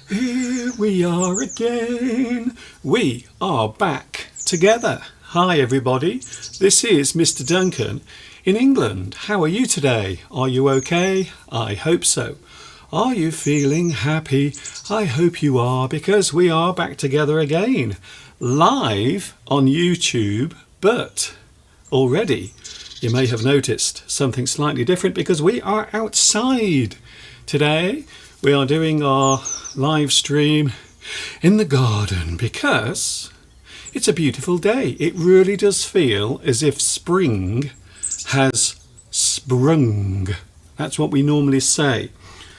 Here we are again. We are back together. Hi everybody, this is Mr. Duncan in England. How are you today? Are you okay? I hope so. Are you feeling happy? I hope you are, because we are back together again, live on YouTube, but already you may have noticed something slightly different because we are outside. Today we are doing our live stream in the garden because it's a beautiful day. It really does feel as if spring has sprung. That's what we normally say.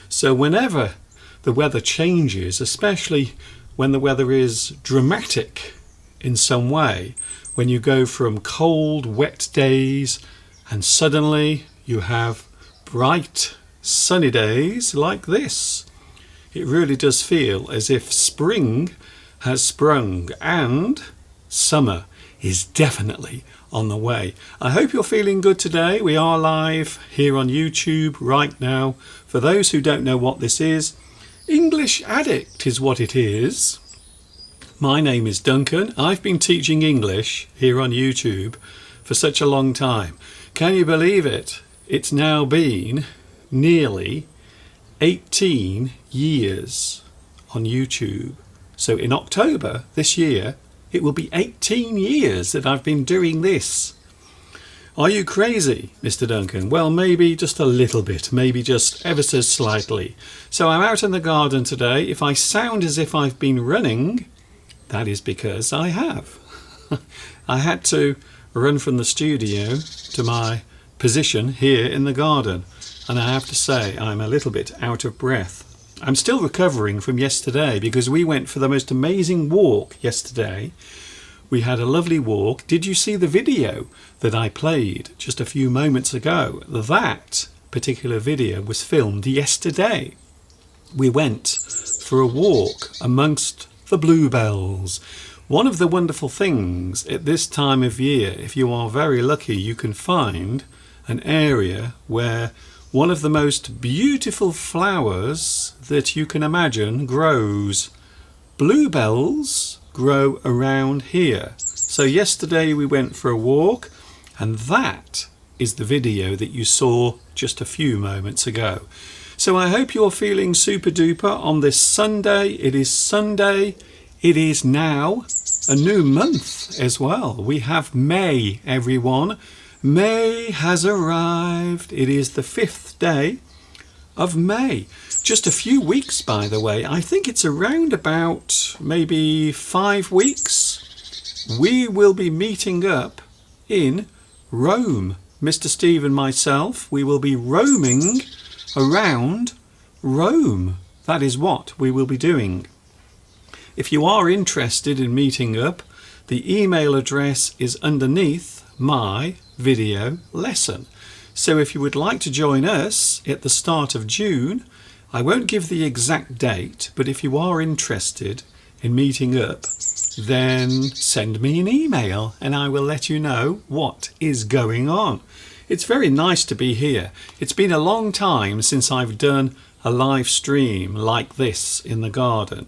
So whenever the weather changes, especially when the weather is dramatic in some way, when you go from cold, wet days and suddenly you have bright, sunny days like this, it really does feel as if spring has sprung and summer is definitely on the way. I hope you're feeling good today. We are live here on YouTube right now. For those who don't know what this is, English Addict is what it is. My name is Duncan. I've been teaching English here on YouTube for such a long time. Can you believe it? It's now been nearly 18 years on YouTube. So in October this year, it will be 18 years that I've been doing this. Are you crazy, Mr. Duncan? Well, maybe just a little bit, maybe just ever so slightly. So I'm out in the garden today. If I sound as if I've been running, that is because I have. I had to run from the studio to my position here in the garden, and I have to say I'm a little bit out of breath. I'm still recovering from yesterday because we went for the most amazing walk yesterday. We had a lovely walk. Did you see the video that I played just a few moments ago? That particular video was filmed yesterday. We went for a walk amongst the bluebells. One of the wonderful things at this time of year, if you are very lucky, you can find an area where one of the most beautiful flowers that you can imagine grows. Bluebells grow around here. So yesterday we went for a walk, and that is the video that you saw just a few moments ago. So I hope you're feeling super duper on this Sunday. It is Sunday. It is now a new month as well. We have May, everyone. May has arrived. It is the 5th day of May. Just a few weeks, by the way. I think it's around about maybe 5 weeks. We will be meeting up in Rome. Mr. Steve and myself, we will be roaming around Rome. That is what we will be doing. If you are interested in meeting up, the email address is underneath my video lesson. So if you would like to join us at the start of June, I won't give the exact date, but if you are interested in meeting up, then send me an email and I will let you know what is going on. It's very nice to be here. It's been a long time since I've done a live stream like this in the garden.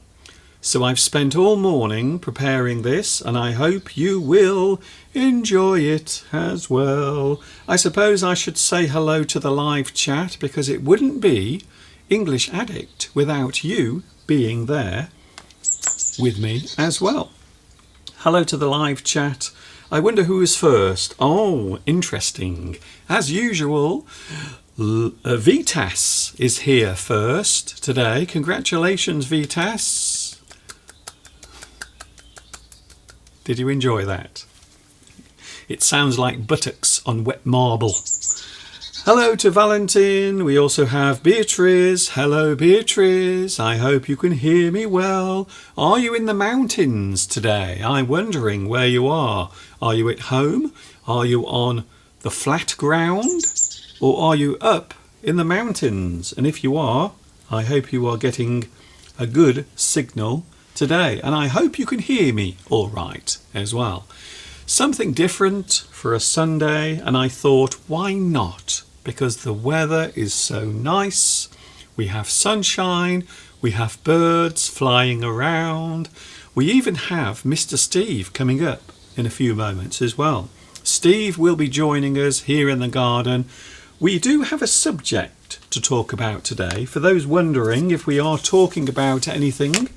So I've spent all morning preparing this, and I hope you will enjoy it as well. I suppose I should say hello to the live chat, because it wouldn't be English Addict without you being there with me as well. Hello to the live chat. I wonder who is first. Oh, interesting. As usual, Vitas is here first today. Congratulations, Vitas. Did you enjoy that? It sounds like buttocks on wet marble. Hello to Valentin. We also have Beatrice. Hello, Beatrice. I hope you can hear me well. Are you in the mountains today? I'm wondering where you are. Are you at home? Are you on the flat ground? Or are you up in the mountains? And if you are, I hope you are getting a good signal today, and I hope you can hear me all right as well. Something different for a Sunday, and I thought, why not? Because the weather is so nice. We have sunshine, we have birds flying around. We even have Mr. Steve coming up in a few moments as well. Steve will be joining us here in the garden. We do have a subject to talk about today, for those wondering if we are talking about anything.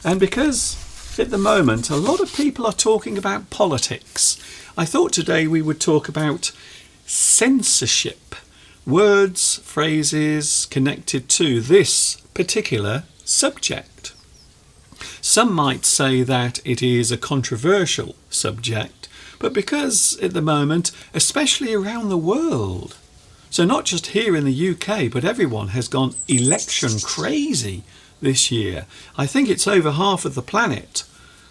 And because at the moment a lot of people are talking about politics, I thought today we would talk about censorship, words, phrases connected to this particular subject. Some might say that it is a controversial subject, but because at the moment, especially around the world, so not just here in the UK, but everyone has gone election crazy this year. I think it's over half of the planet,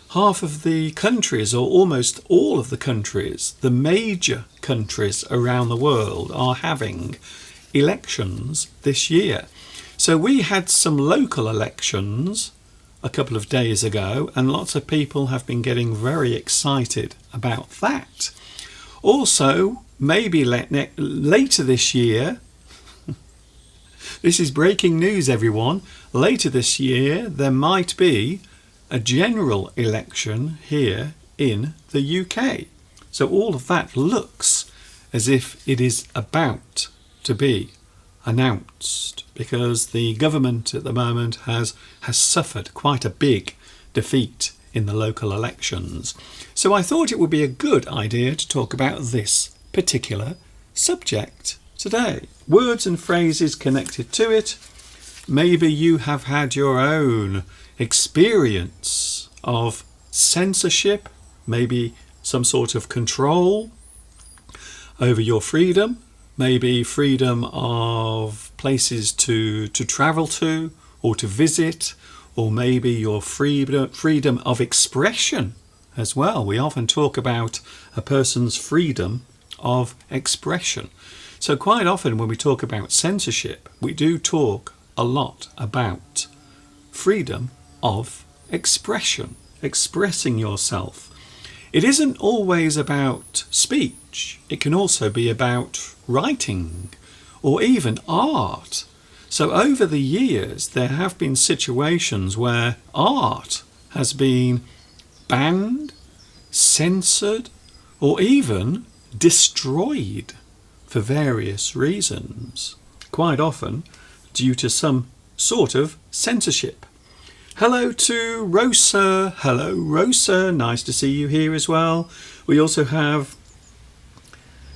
half of the countries, or almost all of the countries, the major countries around the world are having elections this year. So we had some local elections a couple of days ago, and lots of people have been getting very excited about that. Also, maybe later this year, this is breaking news, everyone. Later this year, there might be a general election here in the UK. So all of that looks as if it is about to be announced, because the government at the moment has suffered quite a big defeat in the local elections. So I thought it would be a good idea to talk about this particular subject today. Words and phrases connected to it. Maybe you have had your own experience of censorship, maybe some sort of control over your freedom, maybe freedom of places to travel to or to visit, or maybe your freedom of expression as well. We often talk about a person's freedom of expression. So quite often when we talk about censorship, we do talk a lot about freedom of expression, expressing yourself. It isn't always about speech. It can also be about writing or even art. So over the years, there have been situations where art has been banned, censored, or even destroyed for various reasons, quite often due to some sort of censorship. Hello to Rosa. Hello, Rosa. Nice to see you here as well. We also have,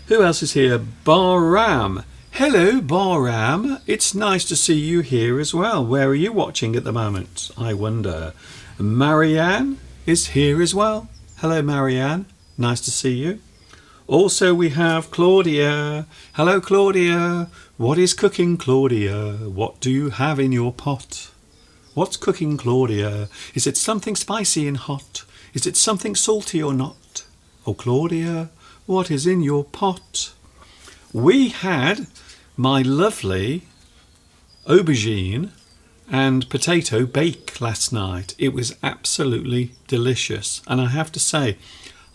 who else is here? Baram. Hello, Baram. It's nice to see you here as well. Where are you watching at the moment, I wonder? Marianne is here as well. Hello, Marianne. Nice to see you. Also, we have Claudia. Hello, Claudia. What is cooking, Claudia? What do you have in your pot? What's cooking, Claudia? Is it something spicy and hot? Is it something salty or not? Oh, Claudia, what is in your pot? We had my lovely aubergine and potato bake last night. It was absolutely delicious. And I have to say,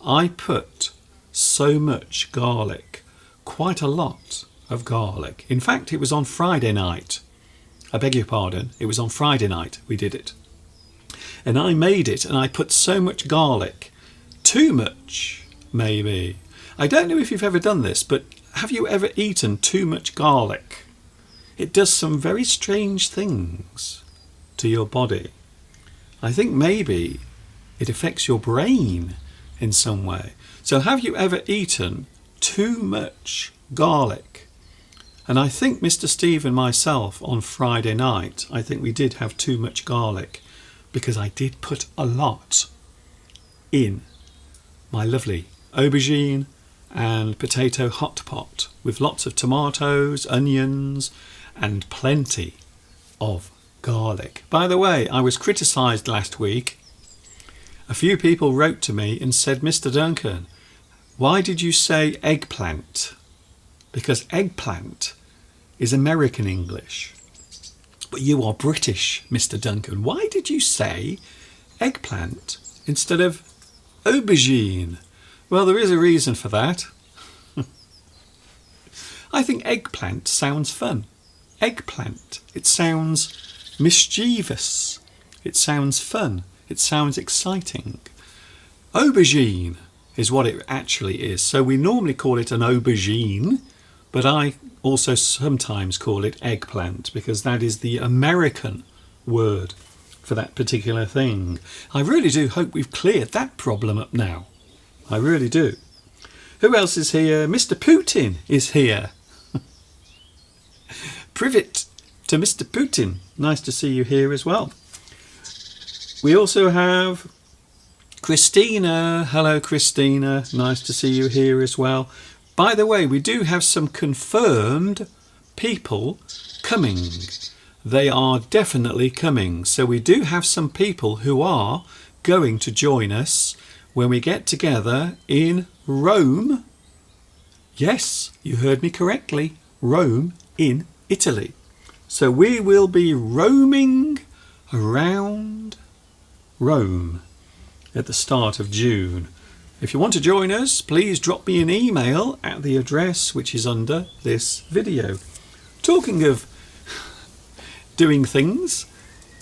I put so much garlic, quite a lot of garlic. In fact, it was on Friday night. I beg your pardon, it was on Friday night we did it. And I made it and I put so much garlic, too much maybe. I don't know if you've ever done this, but have you ever eaten too much garlic? It does some very strange things to your body. I think maybe it affects your brain in some way. So have you ever eaten too much garlic? And I think Mr. Steve and myself on Friday night, I think we did have too much garlic because I did put a lot in my lovely aubergine and potato hot pot with lots of tomatoes, onions and plenty of garlic. By the way, I was criticised last week. A few people wrote to me and said, Mr. Duncan, why did you say eggplant? Because eggplant is American English. But you are British, Mr. Duncan. Why did you say eggplant instead of aubergine? Well, there is a reason for that. I think eggplant sounds fun. Eggplant. It sounds mischievous. It sounds fun. It sounds exciting. Aubergine is what it actually is. So we normally call it an aubergine, but I also sometimes call it eggplant because that is the American word for that particular thing. I really do hope we've cleared that problem up now. I really do. Who else is here? Mr. Putin is here. Privet to Mr. Putin. Nice to see you here as well. We also have Christina. Hello, Christina. Nice to see you here as well. By the way, we do have some confirmed people coming. They are definitely coming. So we do have some people who are going to join us when we get together in Rome. Yes, you heard me correctly. Rome in Italy. So we will be roaming around Rome at the start of June. If you want to join us, please drop me an email at the address which is under this video. Talking of doing things,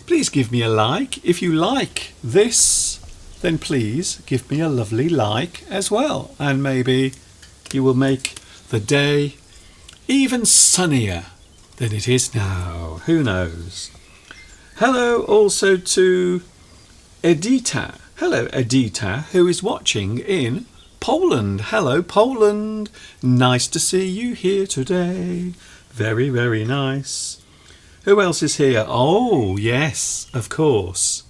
please give me a like. If you like this, then please give me a lovely like as well. And maybe you will make the day even sunnier than it is now. Who knows? Hello also to Edita. Hello, Edita, who is watching in Poland. Hello, Poland. Nice to see you here today. Very, very nice. Who else is here? Oh, yes, of course.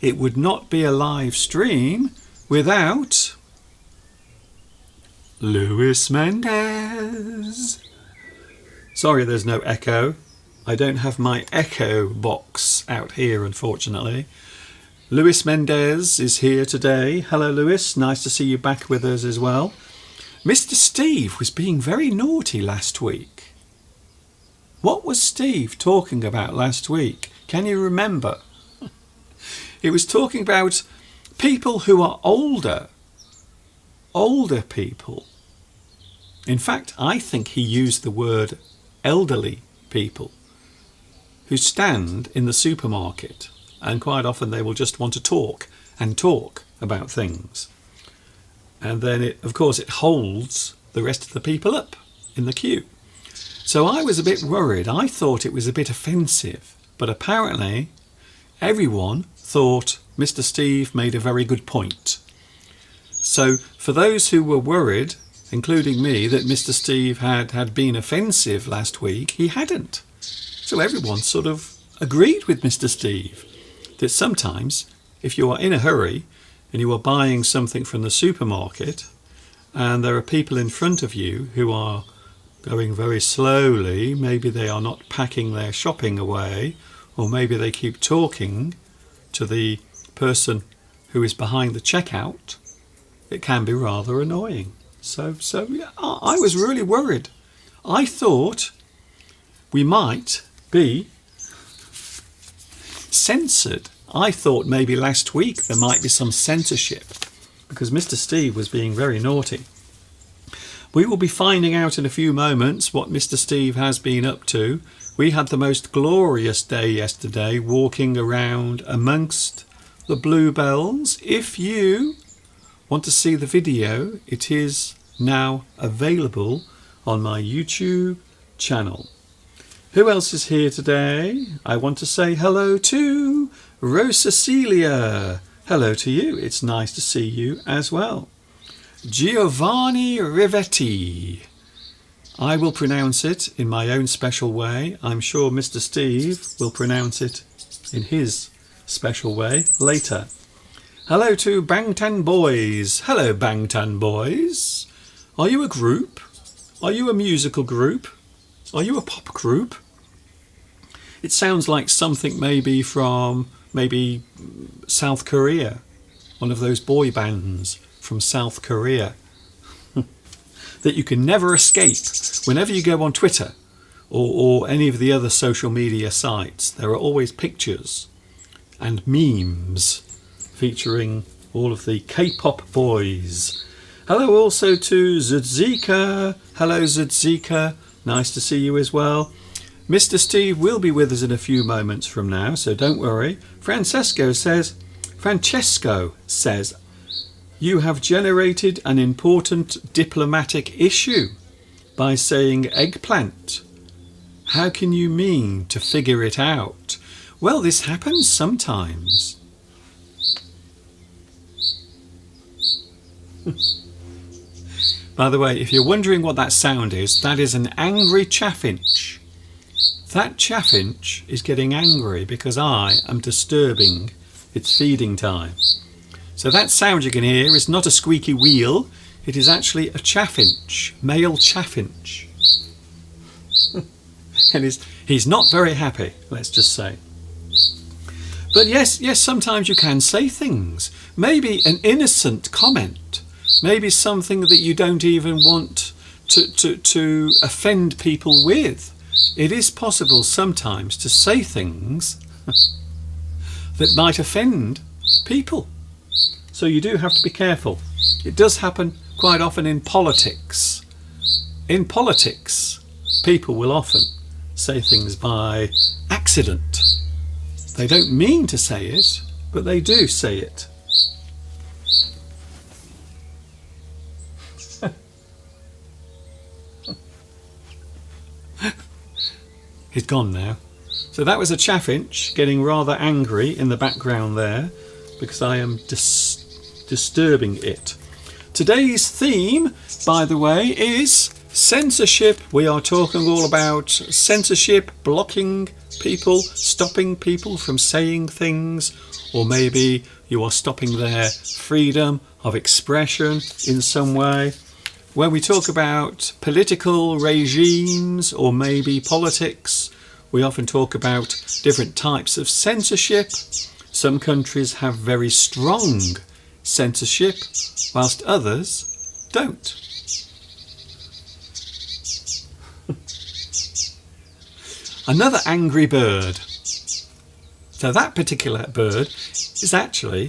It would not be a live stream without Luis Mendez. Sorry, there's no echo. I don't have my echo box out here, unfortunately. Luis Mendez is here today. Hello, Luis. Nice to see you back with us as well. Mr. Steve was being very naughty last week. What was Steve talking about last week? Can you remember? He was talking about people who are older. Older people. In fact, I think he used the word elderly people who stand in the supermarket, and quite often they will just want to talk and talk about things. And then, of course, it holds the rest of the people up in the queue. So I was a bit worried. I thought it was a bit offensive, but apparently everyone thought Mr. Steve made a very good point. So for those who were worried, including me, that Mr. Steve had been offensive last week, he hadn't. So everyone sort of agreed with Mr. Steve that sometimes if you are in a hurry and you are buying something from the supermarket and there are people in front of you who are going very slowly, maybe they are not packing their shopping away, or maybe they keep talking to the person who is behind the checkout, it can be rather annoying. So yeah, I was really worried. I thought we might be censored. I thought maybe last week there might be some censorship because Mr. Steve was being very naughty. We will be finding out in a few moments what Mr. Steve has been up to. We had the most glorious day yesterday walking around amongst the bluebells. If you want to see the video, it is now available on my YouTube channel. Who else is here today? I want to say hello to Rosa Celia. Hello to you. It's nice to see you as well. Giovanni Rivetti. I will pronounce it in my own special way. I'm sure Mr. Steve will pronounce it in his special way later. Hello to Bangtan Boys. Hello, Bangtan Boys. Are you a group? Are you a musical group? Are you a pop group? It sounds like something maybe from South Korea. One of those boy bands from South Korea that you can never escape. Whenever you go on Twitter or any of the other social media sites, there are always pictures and memes featuring all of the K-pop boys. Hello also to Zudzika. Hello Zudzika, nice to see you as well. Mr. Steve will be with us in a few moments from now, so don't worry. Francesco says, you have generated an important diplomatic issue by saying eggplant. How can you mean to figure it out? Well, this happens sometimes. By the way, if you're wondering what that sound is, that is an angry chaffinch. That chaffinch is getting angry because I am disturbing its feeding time. So that sound you can hear is not a squeaky wheel, it is actually a chaffinch, male chaffinch. And he's not very happy, let's just say. But yes, sometimes you can say things. Maybe an innocent comment. Maybe something that you don't even want to offend people with. It is possible sometimes to say things that might offend people. So you do have to be careful. It does happen quite often in politics. In politics, people will often say things by accident. They don't mean to say it, but they do say it. He's gone now. So that was a chaffinch getting rather angry in the background there because I am disturbing it. Today's theme, by the way, is censorship. We are talking all about censorship, blocking people, stopping people from saying things, or maybe you are stopping their freedom of expression in some way. When we talk about political regimes or maybe politics, we often talk about different types of censorship. Some countries have very strong censorship, whilst others don't. Another angry bird. So that particular bird is actually,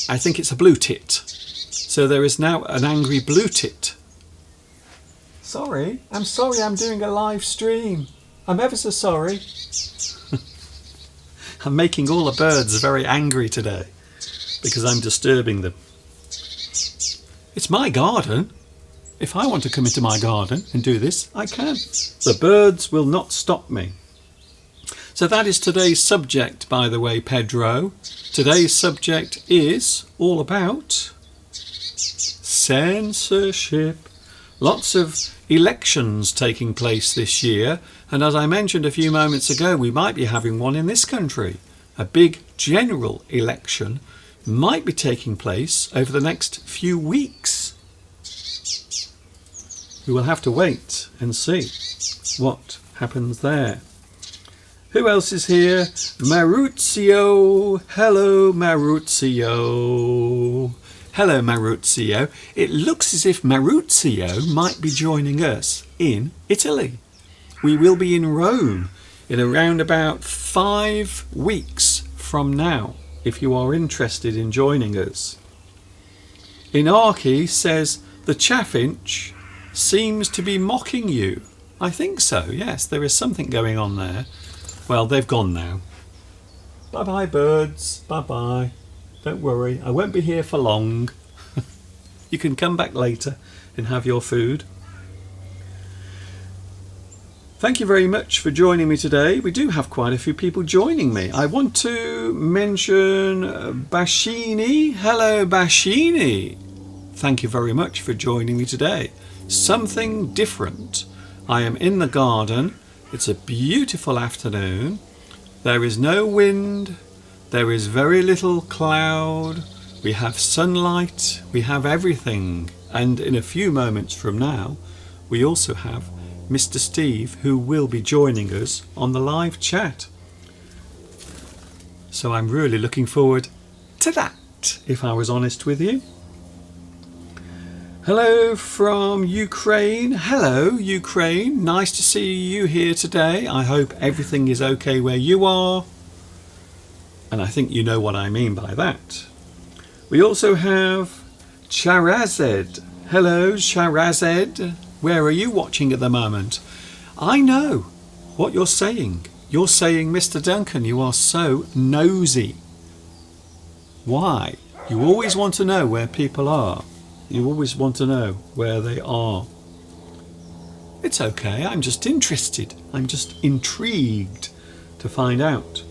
I think it's a blue tit. So there is now an angry blue tit. Sorry, I'm doing a live stream. I'm ever so sorry. I'm making all the birds very angry today because I'm disturbing them. It's my garden. If I want to come into my garden and do this, I can. The birds will not stop me. So that is today's subject, by the way, Pedro. Today's subject is all about censorship. Lots of elections taking place this year, and as I mentioned a few moments ago, we might be having one in this country. A big general election might be taking place over the next few weeks. We will have to wait and see what happens there. Who else is here? Maruzio. Hello, Maruzio. Hello, Maruzio. It looks as if Maruzio might be joining us in Italy. We will be in Rome in around about 5 weeks from now, if you are interested in joining us. Inarki says, the chaffinch seems to be mocking you. I think so, yes, there is something going on there. Well, they've gone now. Bye-bye, birds. Bye-bye. Don't worry, I won't be here for long. You can come back later and have your food. Thank you very much for joining me today. We do have quite a few people joining me. I want to mention Bashini. Hello, Bashini. Thank you very much for joining me today. Something different. I am in the garden. It's a beautiful afternoon. There is no wind. There is very little cloud. We have sunlight. We have everything. And in a few moments from now, we also have Mr. Steve, who will be joining us on the live chat. So I'm really looking forward to that, if I was honest with you. Hello from Ukraine. Hello, Ukraine. Nice to see you here today. I hope everything is okay where you are. And I think you know what I mean by that. We also have Charazed. Hello, Charazed. Where are you watching at the moment? I know what you're saying. You're saying, Mr. Duncan, you are so nosy. Why? You always want to know where people are. You always want to know where they are. It's okay, I'm just interested. I'm just intrigued to find out.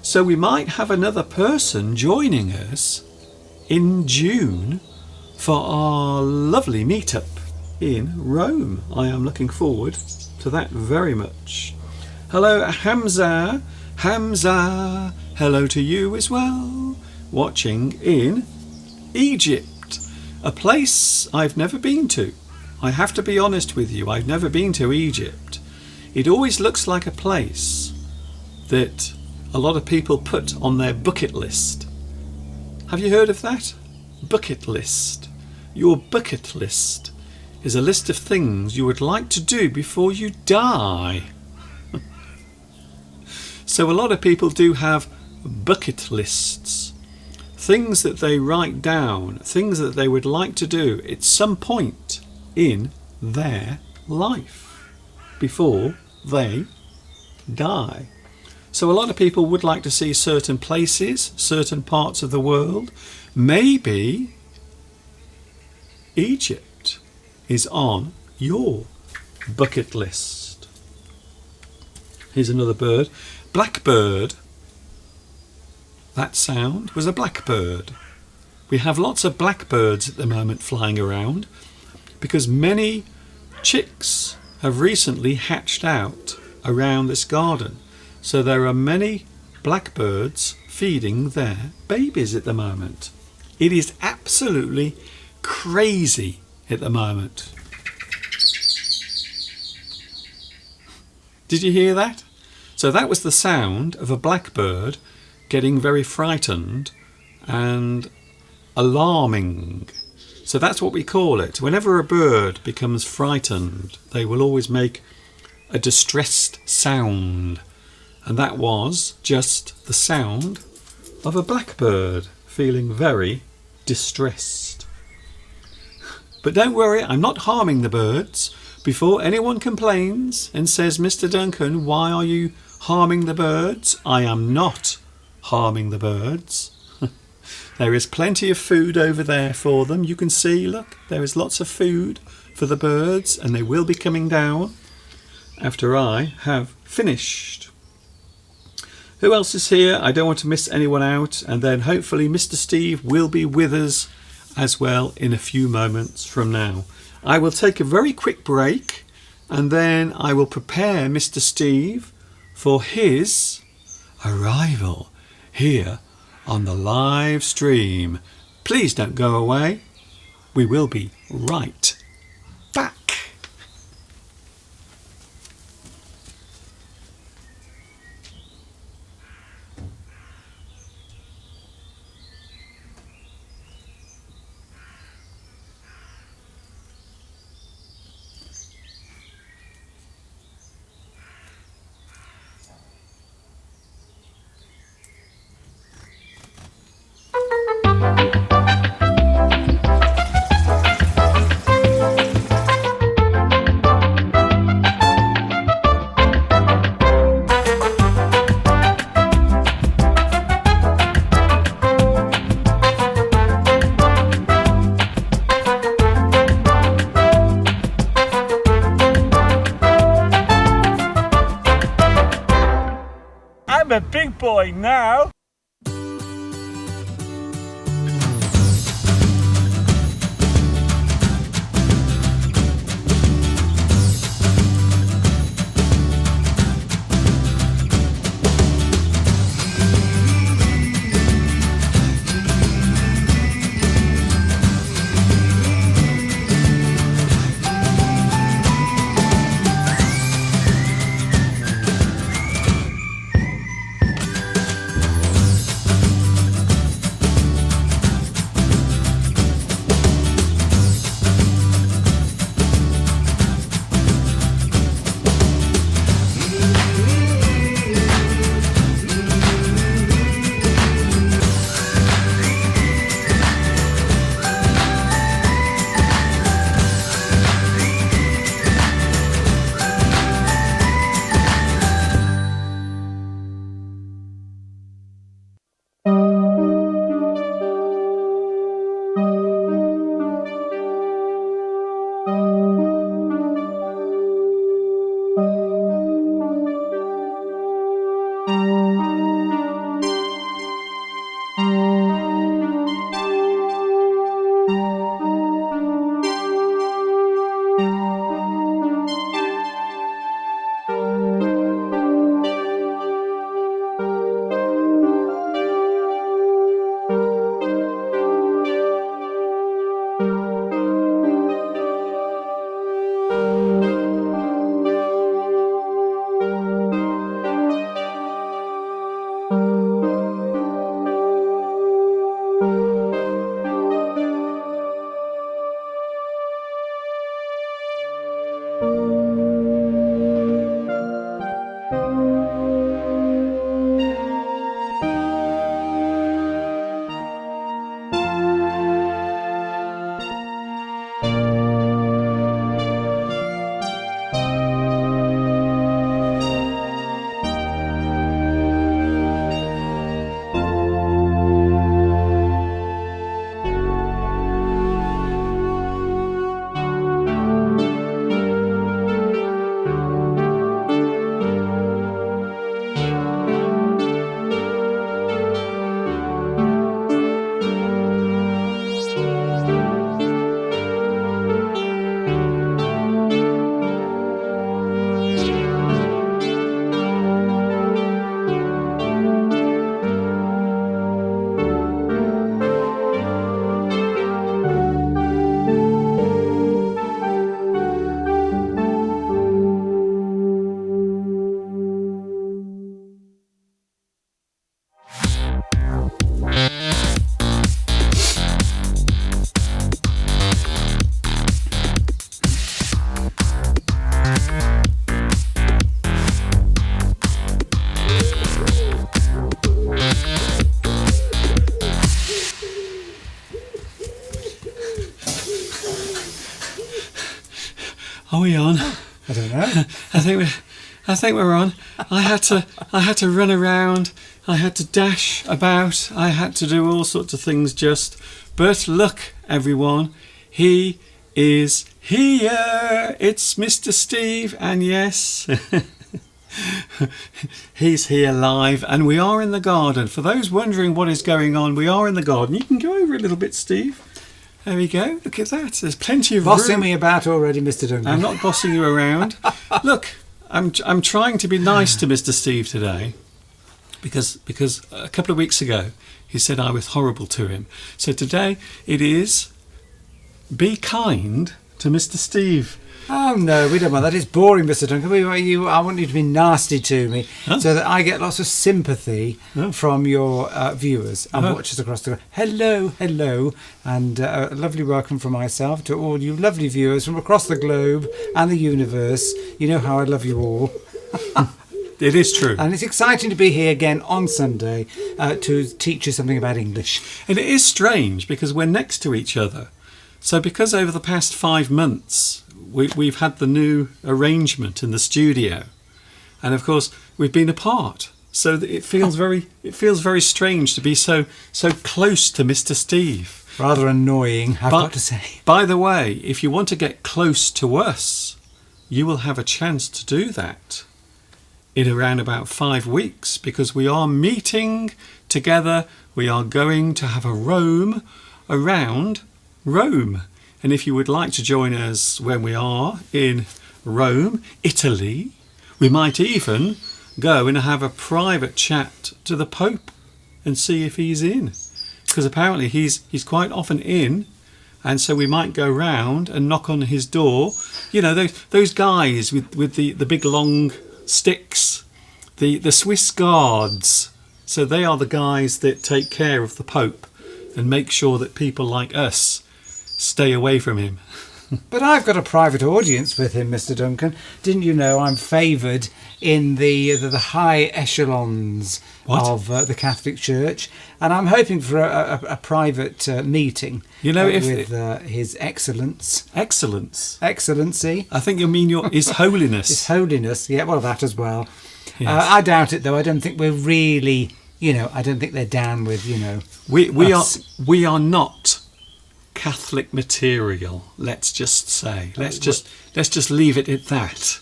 So we might have another person joining us in June for our lovely meetup in Rome. I am looking forward to that very much. Hello, Hamza. Hamza, hello to you as well. Watching in Egypt, a place I've never been to. I have to be honest with you, I've never been to Egypt. It always looks like a place that a lot of people put on their bucket list. Have you heard of that? Bucket list. Your bucket list is a list of things you would like to do before you die. So a lot of people do have bucket lists. Things that they write down, things that they would like to do at some point in their life before they die. So a lot of people would like to see certain places, certain parts of the world. Maybe Egypt is on your bucket list. Here's another bird. Blackbird. That sound was a blackbird. We have lots of blackbirds at the moment flying around because many chicks have recently hatched out around this garden. So there are many blackbirds feeding their babies at the moment. It is absolutely crazy at the moment. Did you hear that? So that was the sound of a blackbird getting very frightened and alarming. So that's what we call it. Whenever a bird becomes frightened, they will always make a distressed sound. And that was just the sound of a blackbird feeling very distressed. But don't worry, I'm not harming the birds. before anyone complains and says, Mr. Duncan, why are you harming the birds? I am not harming the birds. There is plenty of food over there for them. You can see, look, there is lots of food for the birds, and they will be coming down after I have finished. Who else is here? I don't want to miss anyone out. And then hopefully Mr. Steve will be with us as well in a few moments from now. I will take a very quick break, and then I will prepare Mr. Steve for his arrival here on the live stream. Please don't go away. We will be right back. I'm a big boy now. Are we on? I don't know. I think we're on. I had to run around. I had to dash about. I had to do all sorts of things but look, everyone, he is here. It's Mr. Steve, and yes, he's here live, and we are in the garden. For those wondering what is going on, we are in the garden. You can go over a little bit, Steve. There we go. Look at that. There's plenty of Bossing room. me about already, Mr. Duncan. I'm not bossing you around. Look, I'm trying to be nice to Mr. Steve today, because a couple of weeks ago he said I was horrible to him. So today it is be kind to Mr. Steve. Oh no, we don't want that. It's boring, Mr. Duncan. I want you to be nasty to me, so that I get lots of sympathy from your viewers and watchers across the globe. Hello, and a lovely welcome from myself to all you lovely viewers from across the globe and the universe. You know how I love you all. It is true. And it's exciting to be here again on Sunday to teach you something about English. And it is strange because we're next to each other. So because over the past 5 months we've had the new arrangement in the studio, and of course we've been apart, so it feels very strange to be so close to Mr. Steve. Rather annoying, I've got to say. By the way, if you want to get close to us, you will have a chance to do that in around about 5 weeks, because we are meeting together. We are going to have a roam around Rome. And if you would like to join us when we are in Rome, Italy, we might even go and have a private chat to the Pope and see if he's in, because apparently he's quite often in, and so we might go round and knock on his door. You know, those guys with the big long sticks, the Swiss guards. So they are the guys that take care of the Pope and make sure that people like us stay away from him. But I've got a private audience with him, Mr. Duncan. Didn't you know I'm favoured in the high echelons of the Catholic Church? And I'm hoping for a private meeting with His Excellence. Excellency. I think you mean His Holiness. His Holiness, yeah, well, that as well. Yes. I doubt it, though. I don't think we're really, I don't think they're down with, We are not Catholic material, let's just say. Let's just leave it at that.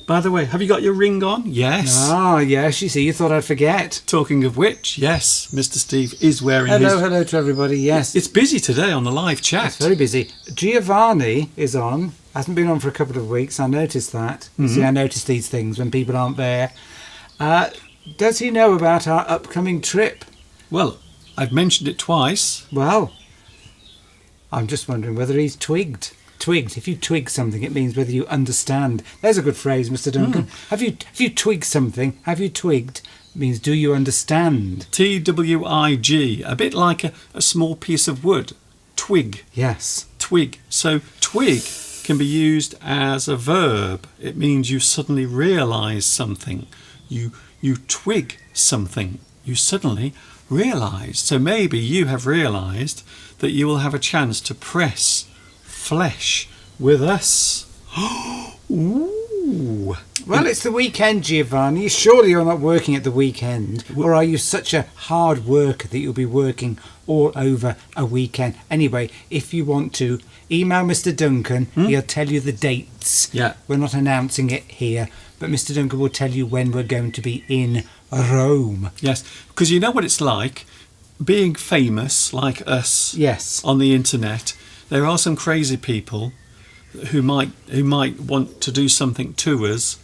By the way, have you got your ring on? Yes. Ah, yes, you see, you thought I'd forget. Talking of which, yes, Mr. Steve is wearing his... Hello to everybody, yes. It's busy today on the live chat. It's very busy. Giovanni is on. Hasn't been on for a couple of weeks, I noticed that. You see, I notice these things when people aren't there. Does he know about our upcoming trip? Well, I've mentioned it twice. Well, I'm just wondering whether he's twigged. Twigged. If you twig something, it means whether you understand. There's a good phrase, Mr. Duncan. Have you twigged something? Have you twigged? It means do you understand? Twig, a bit like a small piece of wood. Twig. Yes. Twig. So twig can be used as a verb. It means you suddenly realise something. You twig something. You suddenly realise. So maybe you have realised that you will have a chance to press flesh with us. Ooh. Well, it's the weekend, Giovanni. Surely you're not working at the weekend. Or are you such a hard worker that you'll be working all over a weekend? Anyway, if you want to, email Mr. Duncan. He'll tell you the dates. Yeah. We're not announcing it here, but Mr. Duncan will tell you when we're going to be in Rome. Yes, because you know what it's like being famous like us. Yes. On the internet. There are some crazy people who might want to do something to us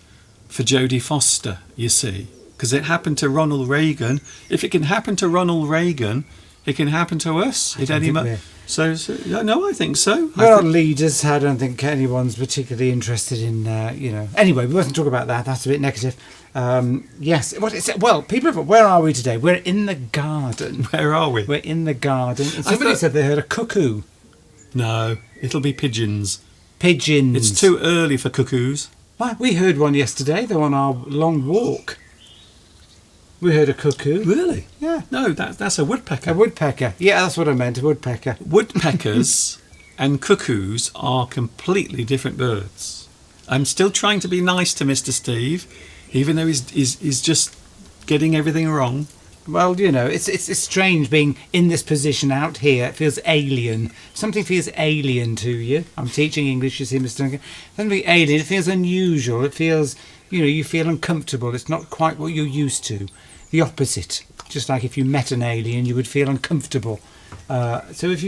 for Jodie Foster, you see, because it happened to Ronald Reagan. If it can happen to Ronald Reagan, it can happen to us. I think No, I think so. We're not leaders. I don't think anyone's particularly interested in, Anyway, we mustn't talk about that. That's a bit negative. Yes. Well, people, where are we today? We're in the garden. Where are we? We're in the garden. And somebody said they heard a cuckoo. No, it'll be pigeons. Pigeons. It's too early for cuckoos. Why, we heard one yesterday, though, on our long walk. We heard a cuckoo. Really? Yeah. No, that's a woodpecker. A woodpecker. Yeah, that's what I meant, a woodpecker. Woodpeckers and cuckoos are completely different birds. I'm still trying to be nice to Mr. Steve, even though he's just getting everything wrong. Well, you know, it's strange being in this position out here. It feels alien. Something feels alien to you. I'm teaching English, you see, Mr. Duncan. Something alien. It feels unusual. It feels, you feel uncomfortable. It's not quite what you're used to. The opposite. Just like if you met an alien, you would feel uncomfortable. So if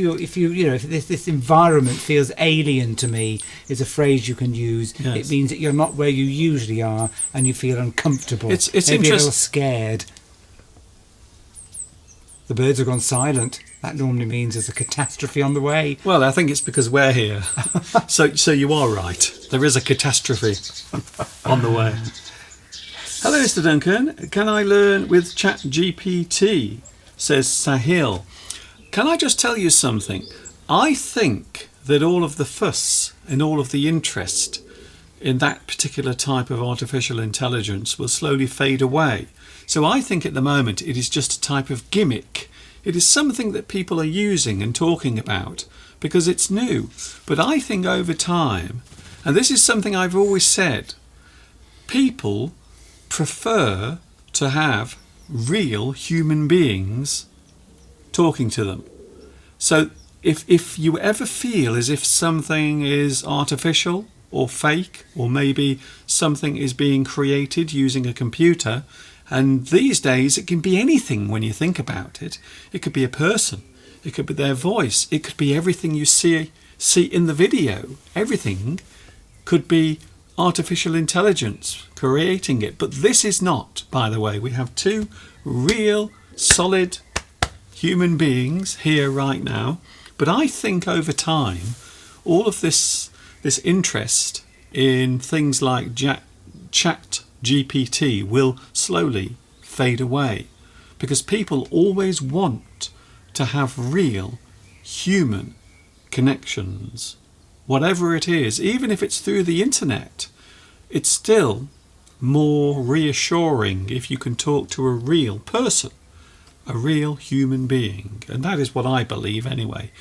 this environment feels alien to me, is a phrase you can use. Yes. It means that you're not where you usually are, and you feel uncomfortable. It's maybe a little scared. The birds have gone silent. That normally means there's a catastrophe on the way. Well, I think it's because we're here. So you are right. There is a catastrophe on the way. Hello, Mr. Duncan. Can I learn with ChatGPT? Says Sahil. Can I just tell you something? I think that all of the fuss and all of the interest in that particular type of artificial intelligence will slowly fade away. So I think at the moment it is just a type of gimmick. It is something that people are using and talking about because it's new. But I think over time, and this is something I've always said, people prefer to have real human beings talking to them. So if you ever feel as if something is artificial or fake, or maybe something is being created using a computer, and these days it can be anything when you think about it. It could be a person, it could be their voice, it could be everything you see in the video. Everything could be artificial intelligence creating it. But this is not, by the way. We have two real solid human beings here right now. But I think over time, all of this interest in things like Chat GPT will slowly fade away, because people always want to have real human connections. Whatever it is, even if it's through the internet, it's still more reassuring if you can talk to a real person, a real human being. And that is what I believe anyway.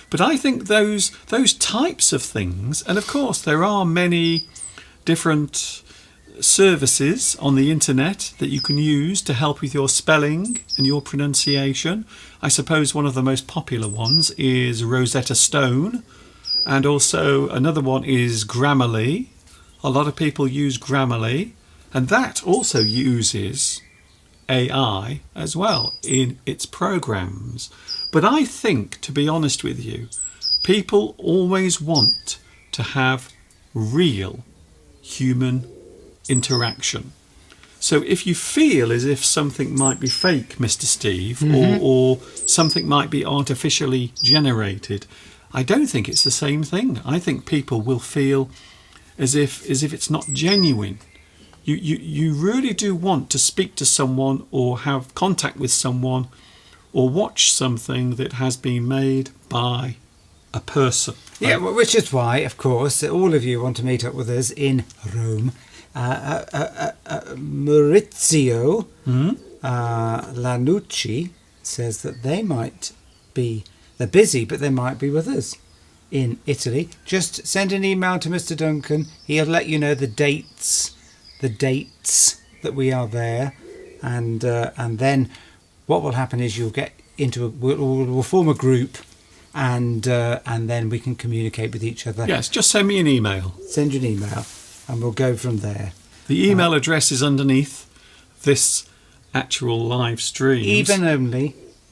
But I think those types of things, and of course there are many different services on the internet that you can use to help with your spelling and your pronunciation. I suppose one of the most popular ones is Rosetta Stone, and also another one is Grammarly. A lot of people use Grammarly, and that also uses AI as well in its programs. But I think, to be honest with you, people always want to have real human interaction. So if you feel as if something might be fake, Mr. Steve, or something might be artificially generated, I don't think it's the same thing. I think people will feel as if it's not genuine. You really do want to speak to someone or have contact with someone or watch something that has been made by a person. Yeah, well, which is why, of course, all of you want to meet up with us in Rome. Maurizio Lanucci says that they're busy, but they might be with us in Italy. Just send an email to Mr. Duncan. He'll let you know the dates that we are there, and then what will happen is you'll get into we'll form a group, and then we can communicate with each other. Yes, just send me an email. Send you an email, and we'll go from there. The email address is underneath this actual live stream.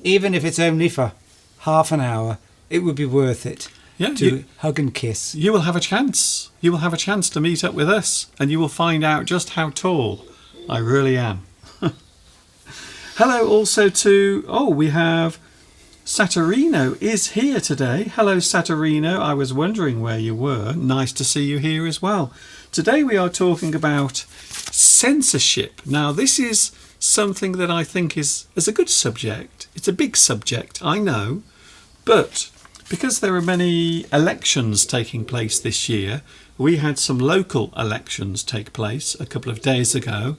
Even if it's only for half an hour, it would be worth it. Yeah, to hug and kiss. You will have a chance. You will have a chance to meet up with us, and you will find out just how tall I really am. Hello also to, we have Saturino is here today. Hello Saturino, I was wondering where you were. Nice to see you here as well. Today we are talking about censorship. Now this is something that I think is a good subject. It's a big subject, I know, but because there are many elections taking place this year, we had some local elections take place a couple of days ago,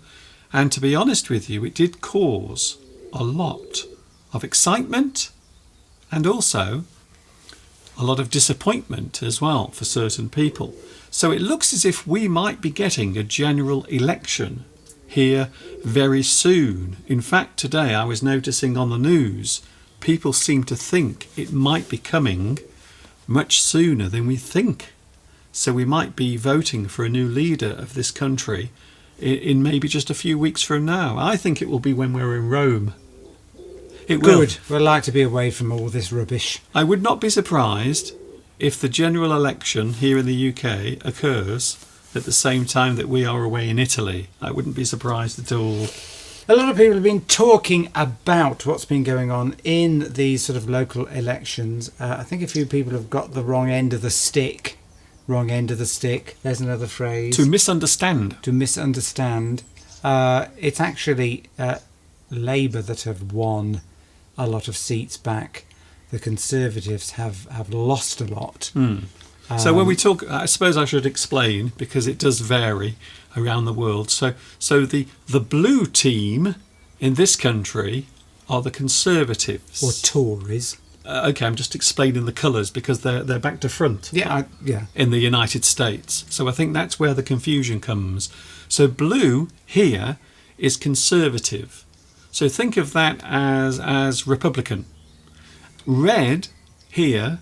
and to be honest with you, it did cause a lot of excitement and also a lot of disappointment as well for certain people. So it looks as if we might be getting a general election here very soon. In fact, today I was noticing on the news, people seem to think it might be coming much sooner than we think. So we might be voting for a new leader of this country in maybe just a few weeks from now. I think it will be when we're in Rome. It will. Good. We'd like to be away from all this rubbish. I would not be surprised if the general election here in the UK occurs at the same time that we are away in Italy. I wouldn't be surprised at all. A lot of people have been talking about what's been going on in these sort of local elections. I think a few people have got the wrong end of the stick. Wrong end of the stick. There's another phrase. To misunderstand. To misunderstand. It's actually Labour that have won a lot of seats back. The Conservatives have lost a lot. So when we talk, I suppose I should explain, because it does vary around the world. So the blue team in this country are the Conservatives. Or Tories. Okay, I'm just explaining the colours because they're back to front. Yeah. In the United States. So I think that's where the confusion comes. So blue here is Conservative. So think of that as Republican. Red here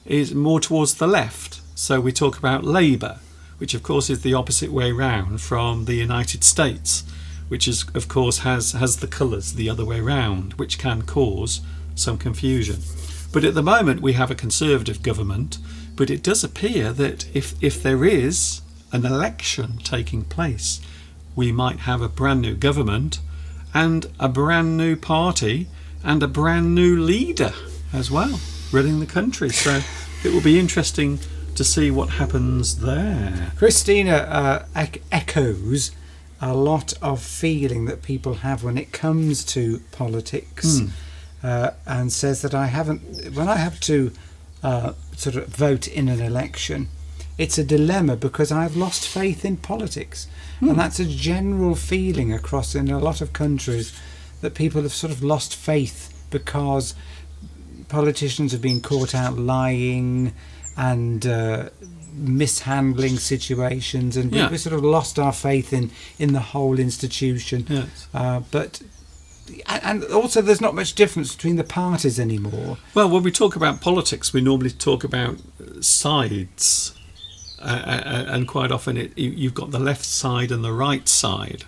is more towards the left. So we talk about Labour, which of course is the opposite way round from the United States, which is of course has the colours the other way round, which can cause some confusion. But at the moment we have a Conservative government, but it does appear that if there is an election taking place, we might have a brand new government and a brand new party and a brand new leader as well running the country. So it will be interesting to see what happens there. Christina echoes a lot of feeling that people have when it comes to politics, and says that when I have to sort of vote in an election, it's a dilemma because I've lost faith in politics. And that's a general feeling across in a lot of countries, that people have sort of lost faith because politicians have been caught out lying and mishandling situations, and we sort of lost our faith in the whole institution. Yes. And also there's not much difference between the parties anymore. Well, when we talk about politics, we normally talk about sides. And quite often you've got the left side and the right side.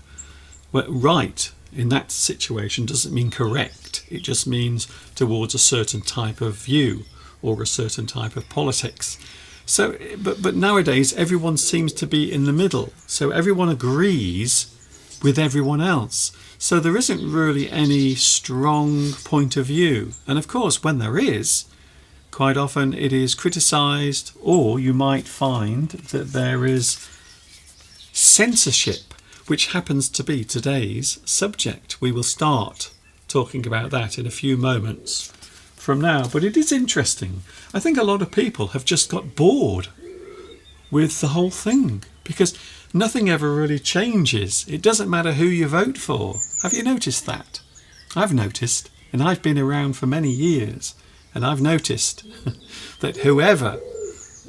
Well, right in that situation doesn't mean correct. It just means towards a certain type of view or a certain type of politics. So, but nowadays everyone seems to be in the middle. So everyone agrees with everyone else. So there isn't really any strong point of view. And of course, when there is, quite often it is criticised, or you might find that there is censorship, which happens to be today's subject. We will start talking about that in a few moments from now. But it is interesting. I think a lot of people have just got bored with the whole thing because nothing ever really changes. It doesn't matter who you vote for. Have you noticed that? I've noticed, and I've been around for many years. And I've noticed that whoever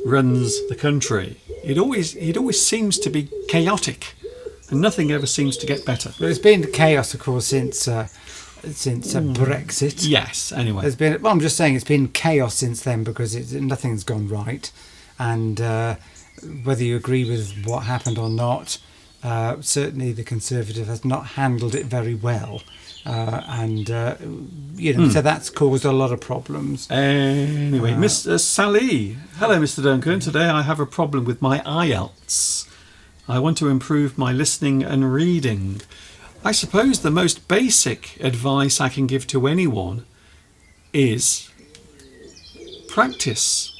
runs the country, it always seems to be chaotic, and nothing ever seems to get better. Well, it's been chaos, of course, since Brexit. Yes. Anyway, I'm just saying it's been chaos since then because nothing's gone right, and whether you agree with what happened or not, certainly the Conservative has not handled it very well. So that's caused a lot of problems. Anyway, Mr. Sally. Hello, Mr. Duncan. Today I have a problem with my IELTS. I want to improve my listening and reading. I suppose the most basic advice I can give to anyone is practice.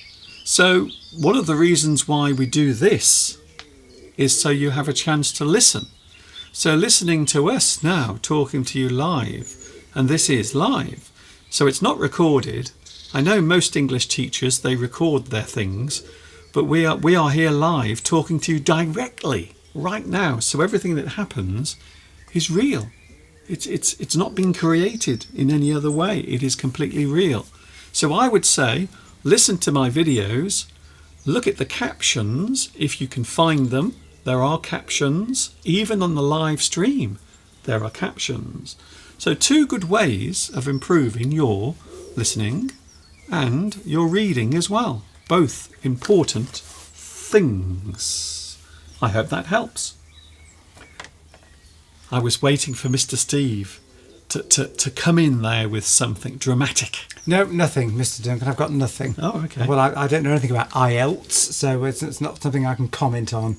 So one of the reasons why we do this is so you have a chance to listen. So listening to us now, talking to you live, and this is live, so it's not recorded. I know most English teachers, they record their things, but we are here live talking to you directly right now. So everything that happens is real. It's not been created in any other way. It is completely real. So I would say listen to my videos, look at the captions if you can find them. There are captions, even on the live stream there are captions. So 2 good ways of improving your listening and your reading as well. Both important things. I hope that helps. I was waiting for Mr. Steve to come in there with something dramatic. No, nothing, Mr. Duncan. I've got nothing. Oh, okay. Well, I don't know anything about IELTS, so it's not something I can comment on.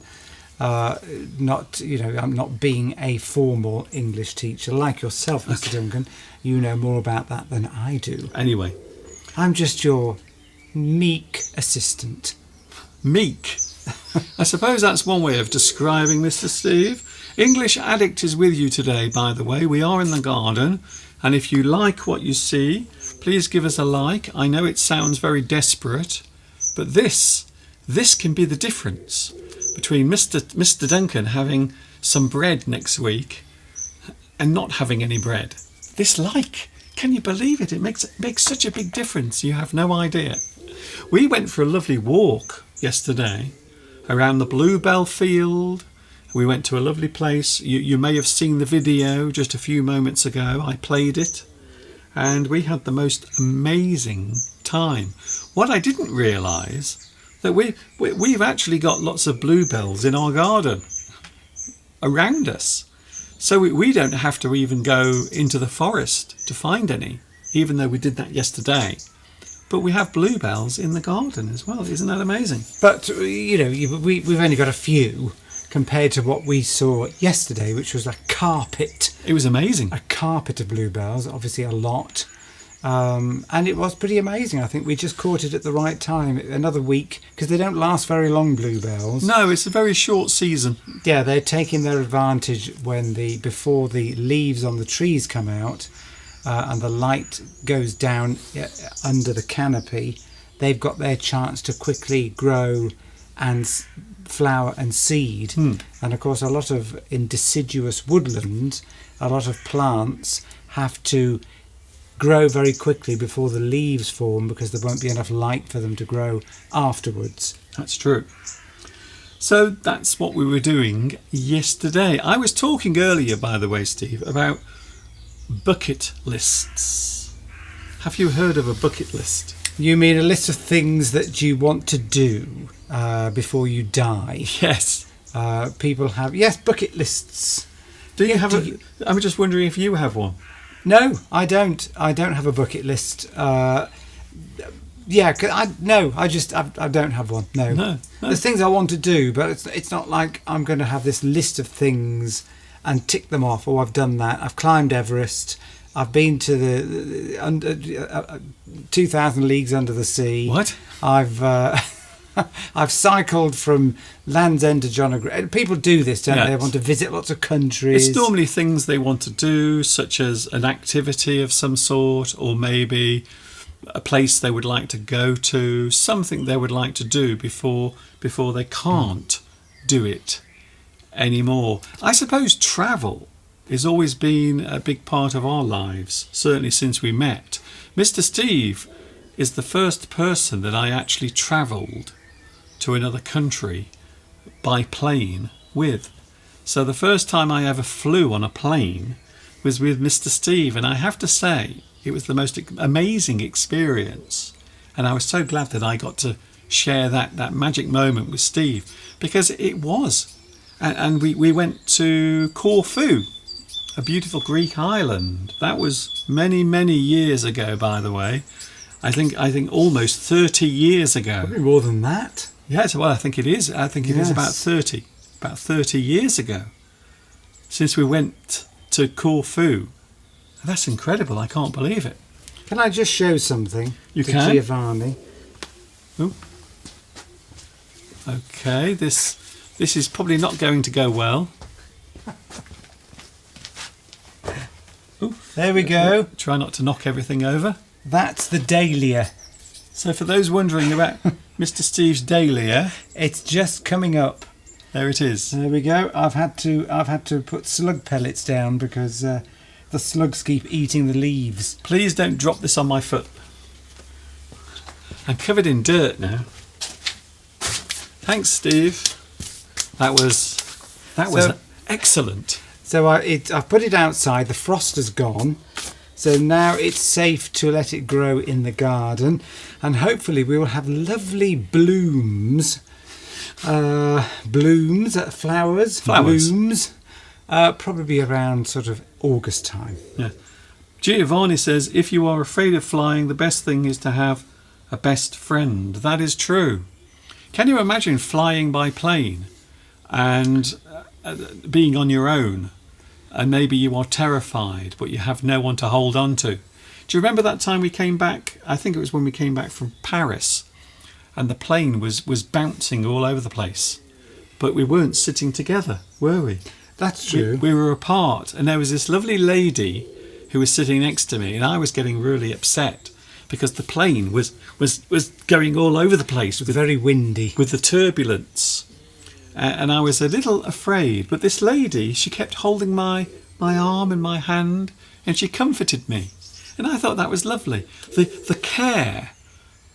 I'm not being a formal English teacher like yourself, Mr. Duncan. You know more about that than I do. Anyway. I'm just your meek assistant. Meek. I suppose that's one way of describing Mr. Steve. English Addict is with you today, by the way. We are in the garden, and if you like what you see, please give us a like. I know it sounds very desperate, but this can be the difference between Mr. Duncan having some bread next week and not having any bread. This like, can you believe it? It makes such a big difference. You have no idea. We went for a lovely walk yesterday around the Bluebell field. We went to a lovely place. You may have seen the video just a few moments ago. I played it and we had the most amazing time. What I didn't realise, that we've actually got lots of bluebells in our garden around us. So we don't have to even go into the forest to find any, even though we did that yesterday. But we have bluebells in the garden as well. Isn't that amazing? But, we've only got a few compared to what we saw yesterday, which was a carpet. It was amazing. A carpet of bluebells, obviously a lot. And it was pretty amazing. I think we just caught it at the right time. Another week, because they don't last very long, bluebells. No, it's a very short season. Yeah, they're taking their advantage before the leaves on the trees come out and the light goes down under the canopy. They've got their chance to quickly grow and flower and seed. And of course, a lot of in deciduous woodland, a lot of plants have to grow very quickly before the leaves form because there won't be enough light for them to grow afterwards. That's true. So that's what we were doing yesterday. I was talking earlier, by the way, Steve, about bucket lists. Have you heard of a bucket list? You mean a list of things that you want to do before you die? Yes. People have, bucket lists. Do you have I'm just wondering if you have one. No, I don't. I don't have a bucket list. I don't have one. No. There's things I want to do, but it's not like I'm going to have this list of things and tick them off. Oh, I've done that. I've climbed Everest. I've been to the 2,000 leagues under the sea. What? I've cycled from Land's End to John O'Groats. People do this, don't they? They want to visit lots of countries. It's normally things they want to do, such as an activity of some sort, or maybe a place they would like to go to, something they would like to do before they can't do it anymore. I suppose travel has always been a big part of our lives, certainly since we met. Mr. Steve is the first person that I actually travelled to another country by plane with. So the first time I ever flew on a plane was with Mr. Steve, and I have to say it was the most amazing experience, and I was so glad that I got to share that magic moment with Steve, because it was. And we went to Corfu, a beautiful Greek island. That was many years ago, by the way. I think almost 30 years ago. Probably more than that. Yes, well, I think it is. I think it is about 30 years ago since we went to Corfu. That's incredible. I can't believe it. Can I just show something to Giovanni? Ooh. Okay, this is probably not going to go well. Ooh. There we go. Try not to knock everything over. That's the dahlia. So for those wondering about Mr. Steve's dahlia, it's just coming up. There it is. There we go. I've had to put slug pellets down because the slugs keep eating the leaves. Please don't drop this on my foot. I'm covered in dirt now. Thanks, Steve. That was excellent. So I've put it outside. The frost has gone. So now it's safe to let it grow in the garden. And hopefully we will have lovely blooms. Flowers. Blooms. Probably around sort of August time. Yeah. Giovanni says, if you are afraid of flying, the best thing is to have a best friend. That is true. Can you imagine flying by plane and being on your own, and maybe you are terrified but you have no one to hold on to? Do you remember that time we came back? I think it was when we came back from Paris, and the plane was bouncing all over the place, but we weren't sitting together, were we? That's true. We were apart, and there was this lovely lady who was sitting next to me, and I was getting really upset because the plane was going all over the place. It was very windy. With the turbulence. And I was a little afraid. But this lady, she kept holding my arm and my hand, and she comforted me. And I thought that was lovely. The care,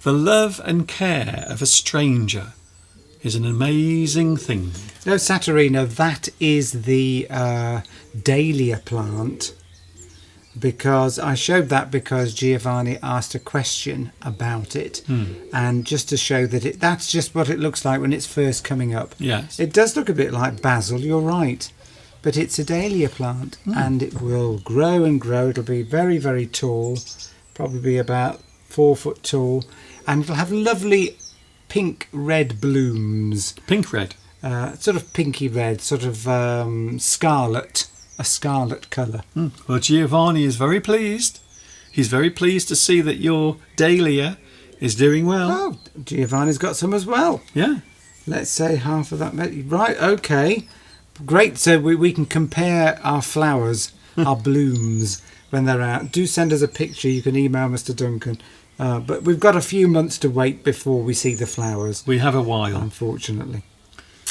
the love and care of a stranger is an amazing thing. No, Saturina, that is the dahlia plant. Because I showed that because Giovanni asked a question about it, and just to show that that's just what it looks like when it's first coming up. Yes. It does look a bit like basil, you're right, but it's a dahlia plant, and it will grow and grow. It'll be very, very tall, probably about 4 foot tall, and it'll have lovely pink-red blooms. Pink-red? Sort of pinky red, sort of scarlet. A scarlet colour. Well, Giovanni is very pleased. He's very pleased to see that your dahlia is doing well. Oh, Giovanni's got some as well. Yeah. Let's say half of that. Right, okay. Great. So we can compare our flowers, our blooms, when they're out. Do send us a picture. You can email Mr. Duncan. But we've got a few months to wait before we see the flowers. We have a while. Unfortunately.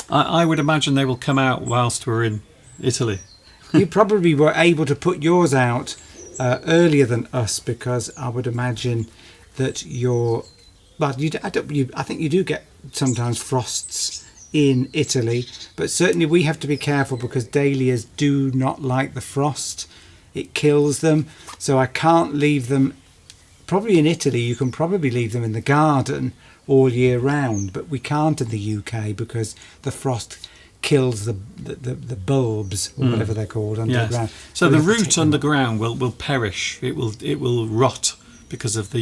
I would imagine they will come out whilst we're in Italy. You probably were able to put yours out earlier than us, because I would imagine that I think you do get sometimes frosts in Italy, but certainly we have to be careful because dahlias do not like the frost. It kills them, so I can't leave them. Probably in Italy you can probably leave them in the garden all year round, but we can't in the UK because the frost kills the bulbs or whatever they're called underground. Yes. So the root underground will perish. It will rot because of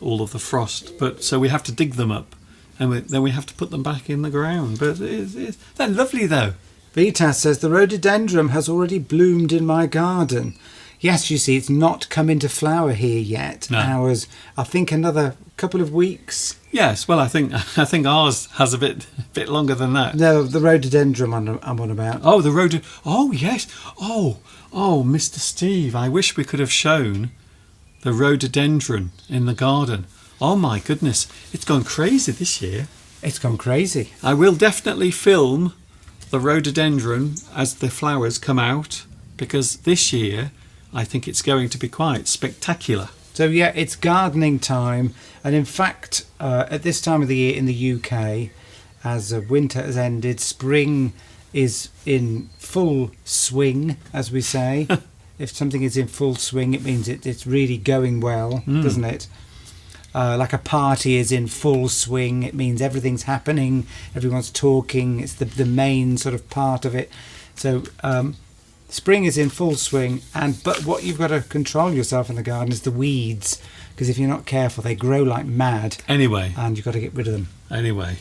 all of the frost. But so we have to dig them up, and then we have to put them back in the ground. But they're lovely though. Vitas says the rhododendron has already bloomed in my garden. Yes, you see, it's not come into flower here yet. No. Ours, I think, another couple of weeks. Yes, well, I think ours has a bit longer than that. No, the rhododendron I'm on about. Oh, the rhododendron. Oh, yes. Oh, Mr. Steve, I wish we could have shown the rhododendron in the garden. Oh, my goodness. It's gone crazy this year. It's gone crazy. I will definitely film the rhododendron as the flowers come out, because this year I think it's going to be quite spectacular. So yeah, it's gardening time, and in fact at this time of the year in the UK, as winter has ended, spring is in full swing, as we say. If something is in full swing, it means it's really going well, doesn't it? Like a party is in full swing, it means everything's happening, everyone's talking, it's the main sort of part of it. So spring is in full swing, but what you've got to control yourself in the garden is the weeds, because if you're not careful they grow like mad. Anyway. And you've got to get rid of them. Anyway.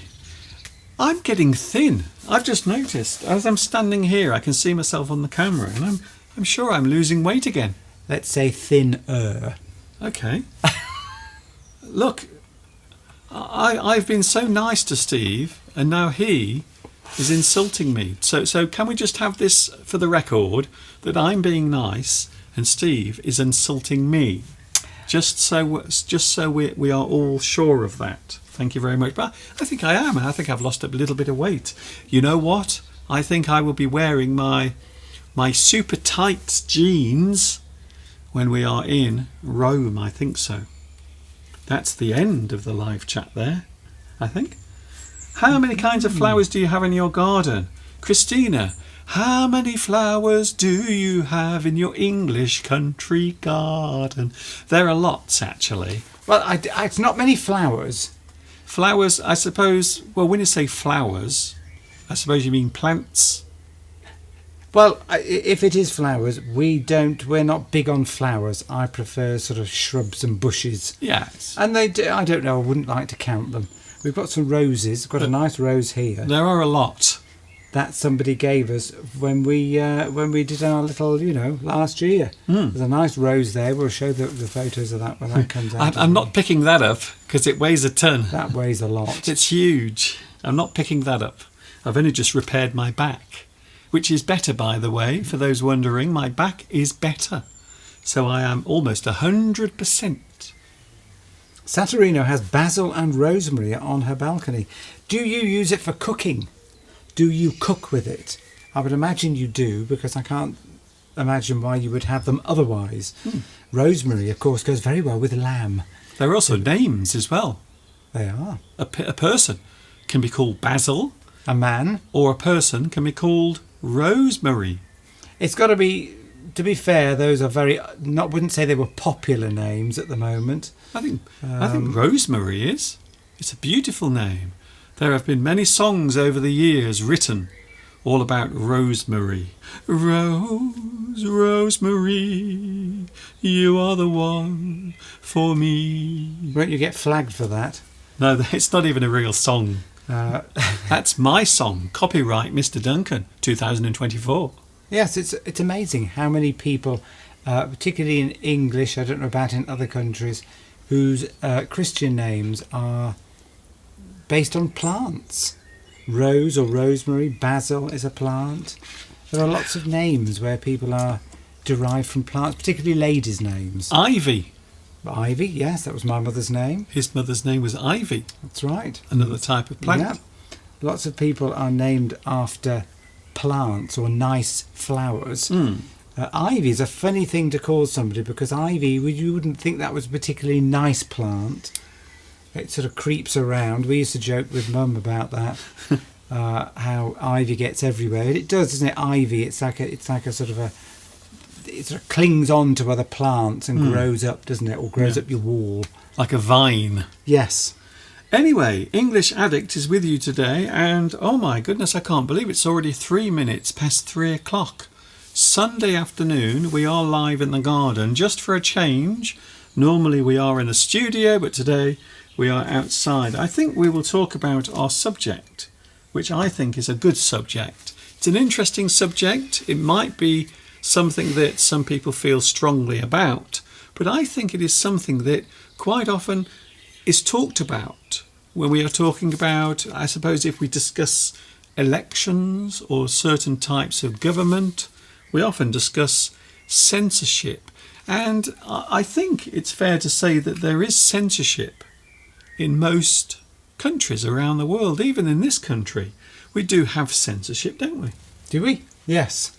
I'm getting thin. I've just noticed. As I'm standing here, I can see myself on the camera, and I'm sure I'm losing weight again. Let's say thinner. Okay. Look, I've been so nice to Steve, and now he is insulting me. So can we just have this for the record, that I'm being nice and Steve is insulting me? Just so we are all sure of that. Thank you very much. But I think I am. I think I've lost a little bit of weight. You know what? I think I will be wearing my super tight jeans when we are in Rome. I think so. That's the end of the live chat there, I think. How many kinds of flowers do you have in your garden? Christina, how many flowers do you have in your English country garden? There are lots, actually. Well, it's not many flowers. Flowers, I suppose, well, when you say flowers, I suppose you mean plants. Well, if it is flowers, we're not big on flowers. I prefer sort of shrubs and bushes. Yes. And I don't know, I wouldn't like to count them. We've got some roses. We've got a nice rose here There are a lot. that somebody gave us when we did our little, last year. There's a nice rose there. We'll show the photos of that when that comes out. I'm not picking that up because it weighs a ton. That weighs a lot. It's huge. I'm not picking that up. I've only just repaired my back, which is better, by the way, for those wondering. My back is better. So I am almost 100%. Saturino has basil and rosemary on her balcony. Do you use it for cooking? Do you cook with it? I would imagine you do, because I can't imagine why you would have them otherwise. Rosemary, of course, goes very well with lamb. There are also names as well. They are. A person can be called Basil, A man. or a person can be called Rosemary. It's got to be fair, those are wouldn't say they were popular names at the moment. I think Rosemary is. It's a beautiful name. There have been many songs over the years written all about Rosemary. Rose, Rosemary, you are the one for me. Won't you get flagged for that? No, it's not even a real song. That's my song. Copyright Mr. Duncan, 2024. Yes, it's amazing how many people, particularly in English, I don't know about in other countries, whose Christian names are based on plants. Rose or rosemary, basil is a plant. There are lots of names where people are derived from plants, particularly ladies' names. Ivy. Ivy, yes, that was my mother's name. His mother's name was Ivy. That's right. Another type of plant. Yeah. Lots of people are named after plants or nice flowers. Ivy is a funny thing to call somebody, because ivy, you wouldn't think that was a particularly nice plant. It sort of creeps around. We used to joke with Mum about that, how ivy gets everywhere. It does, doesn't it? Ivy, it's like a sort of it sort of clings on to other plants and grows up, doesn't it? Or grows up your wall. Like a vine. Yes. Anyway, English Addict is with you today, and oh my goodness, I can't believe it's already 3 minutes past 3 o'clock. Sunday afternoon, we are live in the garden, just for a change. Normally we are in the studio, but today we are outside. I think we will talk about our subject, which I think is a good subject. It's an interesting subject. It might be something that some people feel strongly about, but I think it is something that quite often is talked about when we are talking about, I suppose, if we discuss elections or certain types of government, we often discuss censorship. And I think it's fair to say that there is censorship in most countries around the world. Even in this country, we do have censorship, don't we? Do we? Yes.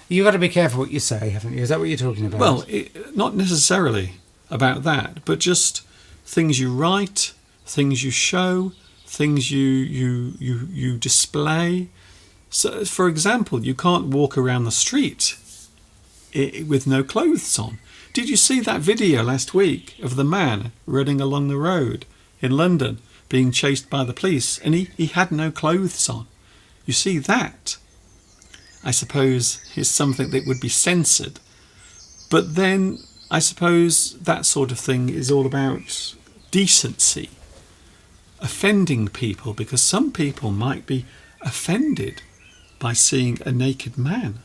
You've got to be careful what you say, haven't you? Is that what you're talking about? Well, not necessarily about that, but just things you write, things you show, things you display. So, for example, you can't walk around the street with no clothes on. Did you see that video last week of the man running along the road in London being chased by the police, and he had no clothes on? You see, that, I suppose, is something that would be censored. But then I suppose that sort of thing is all about decency, offending people, because some people might be offended by seeing a naked man,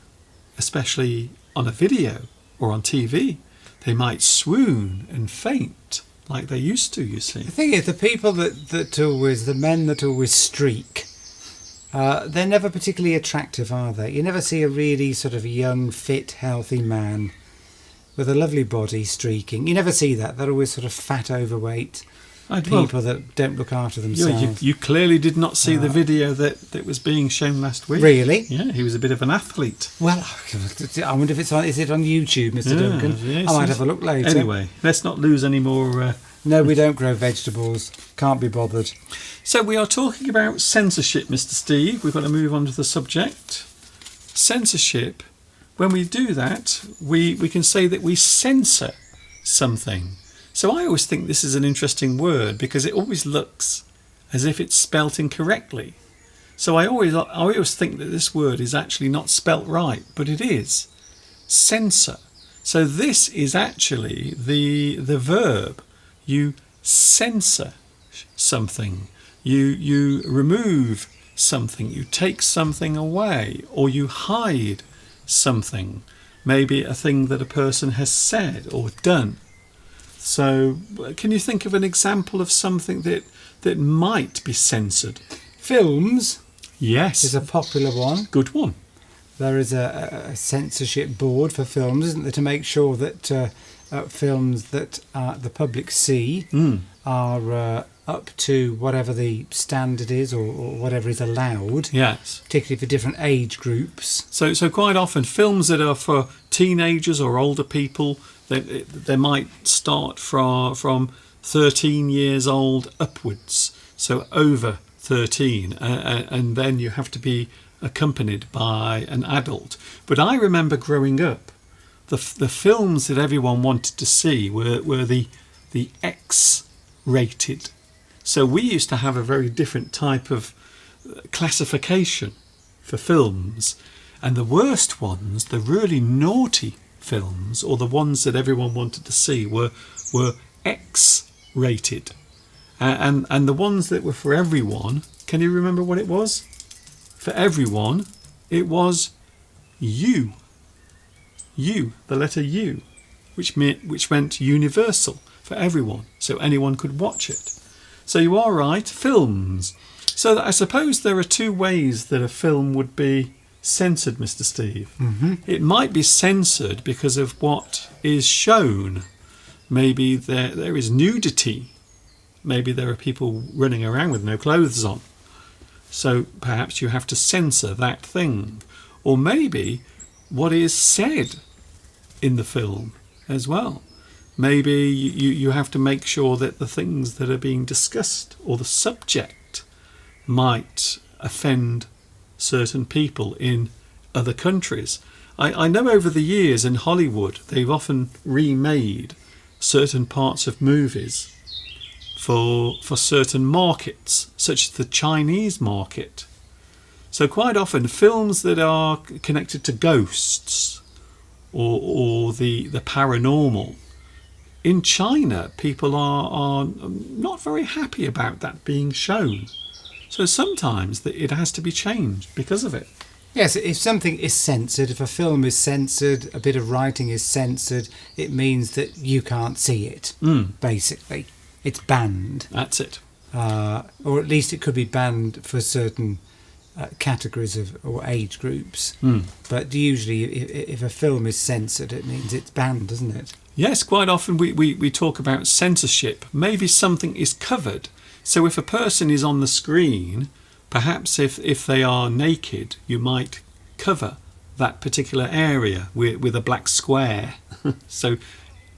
especially on a video or on TV. They might swoon and faint like they used to, you see. The thing is, the people the men that always streak, they're never particularly attractive, are they? You never see a really sort of young, fit, healthy man with a lovely body streaking. You never see that. They're always sort of fat, overweight people that don't look after themselves. You clearly did not see the video that was being shown last week. Really? Yeah, he was a bit of an athlete. Well, I wonder if is it on YouTube, Mr. Duncan? Yes, I might have a look later. Anyway, let's not lose any more No, we don't grow vegetables. Can't be bothered. So we are talking about censorship, Mr. Steve. We've got to move on to the subject. Censorship. When we do that, we can say that we censor something. So I always think this is an interesting word because it always looks as if it's spelt incorrectly. So I always think that this word is actually not spelt right, but it is. Censor. So this is actually the verb. You censor something. You remove something. You take something away, or you hide something. Maybe a thing that a person has said or done. So can you think of an example of something that might be censored? Films Yes. is a popular one. Good one. There is a censorship board for films, isn't there, to make sure that films that the public see are up to whatever the standard is or whatever is allowed, Yes. particularly for different age groups. So quite often films that are for teenagers or older people, they might start from 13 years old upwards, so over 13, and then you have to be accompanied by an adult. But I remember growing up, the films that everyone wanted to see were the X-rated. So we used to have a very different type of classification for films, and the worst ones, the really naughty films, or the ones that everyone wanted to see, were X-rated. And the ones that were for everyone, can you remember what it was? For everyone, it was U. U, the letter U, which meant universal, for everyone, so anyone could watch it. So you are right, films. So I suppose there are two ways that a film would be censored, Mr. Steve. Mm-hmm. It might be censored because of what is shown. Maybe there is nudity. Maybe there are people running around with no clothes on. So perhaps you have to censor that thing. Or maybe what is said in the film as well. Maybe you have to make sure that the things that are being discussed or the subject might offend certain people in other countries. I know over the years in Hollywood they've often remade certain parts of movies for certain markets, such as the Chinese market. So quite often films that are connected to ghosts or the paranormal, in China people are not very happy about that being shown. So sometimes it has to be changed because of it. Yes, if something is censored, if a film is censored, a bit of writing is censored, it means that you can't see it, basically. It's banned. That's it. Or at least it could be banned for certain categories or age groups. But usually if a film is censored, it means it's banned, doesn't it? Yes, quite often we talk about censorship. Maybe something is covered. So if a person is on the screen, perhaps if they are naked, you might cover that particular area with a black square so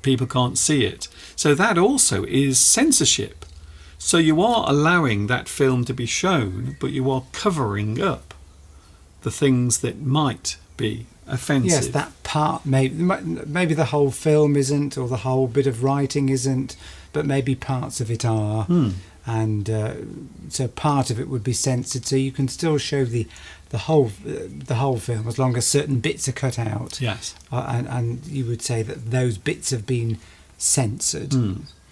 people can't see it. So that also is censorship. So you are allowing that film to be shown, but you are covering up the things that might be offensive. Yes, that part, maybe the whole film isn't, or the whole bit of writing isn't, but maybe parts of it are. And so part of it would be censored, so you can still show the whole film as long as certain bits are cut out. Yes. And you would say that those bits have been censored,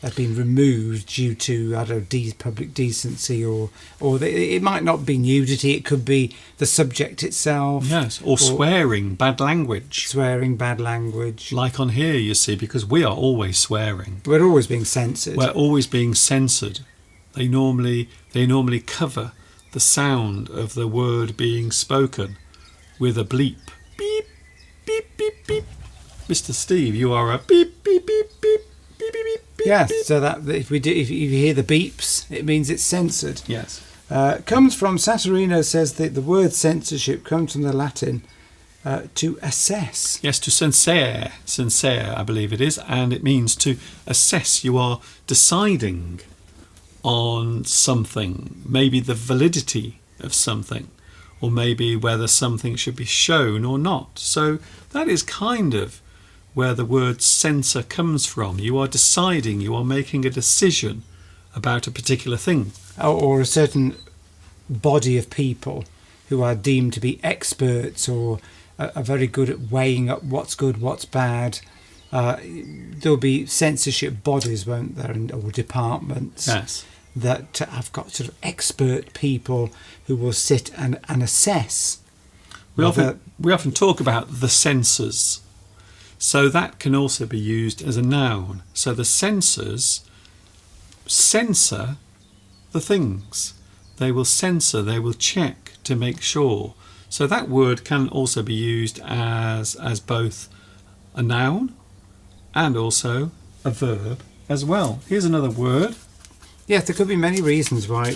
have been removed due to, I don't know, public decency, or it might not be nudity. It could be the subject itself. Yes, or swearing, bad language. Swearing, bad language. Like on here, you see, because we are always swearing. We're always being censored. We're always being censored. They normally cover the sound of the word being spoken with a bleep. Beep, beep, beep, beep. Mr. Steve, you are a beep, beep, beep, beep, beep, beep, beep, beep. Yes, beep. so that if you hear the beeps, it means it's censored. Yes. Comes from Saturino, says that the word censorship comes from the Latin to assess. Yes, to censere, I believe it is, and it means to assess. You are deciding on something, maybe the validity of something, or maybe whether something should be shown or not. So that is kind of where the word censor comes from. You are deciding, you are making a decision about a particular thing. Or a certain body of people who are deemed to be experts or are very good at weighing up what's good, what's bad. There'll be censorship bodies, won't there, or departments Yes. that have got sort of expert people who will sit and assess. We often talk about the censors. So that can also be used as a noun. So the censors censor the things. They will censor, they will check to make sure. So that word can also be used as both a noun and also a verb as well. Here's another word. Yes, there could be many reasons why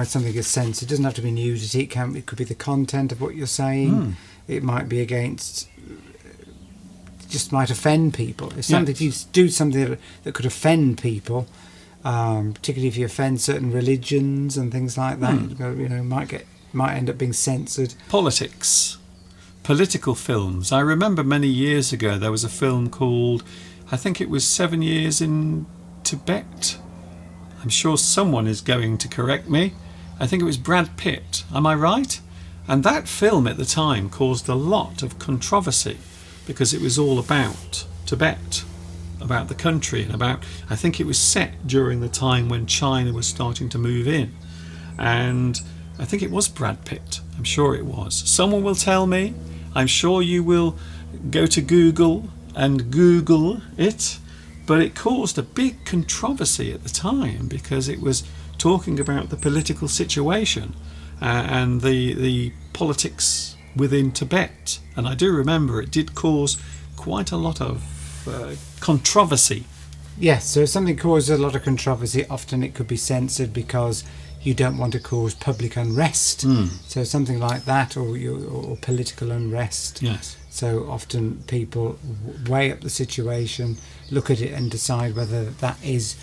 something is censored. It doesn't have to be nudity. It could be the content of what you're saying. It might be against, just might offend people. If something, if you do something that could offend people, particularly if you offend certain religions and things like that, might end up being censored. Politics, political films. I remember many years ago there was a film called, I think it was 7 Years in Tibet. I'm sure someone is going to correct me. I think it was Brad Pitt. Am I right? And that film at the time caused a lot of controversy because it was all about Tibet, about the country, and about, I think it was set during the time when China was starting to move in. And I think it was Brad Pitt. I'm sure it was. Someone will tell me. I'm sure you will go to Google and Google it. But it caused a big controversy at the time because it was talking about the political situation and the politics within Tibet. And I do remember it did cause quite a lot of controversy. Yes, so if something causes a lot of controversy, often it could be censored because you don't want to cause public unrest. So something like that, or political unrest. Yes. So often people weigh up the situation, look at it and decide whether that is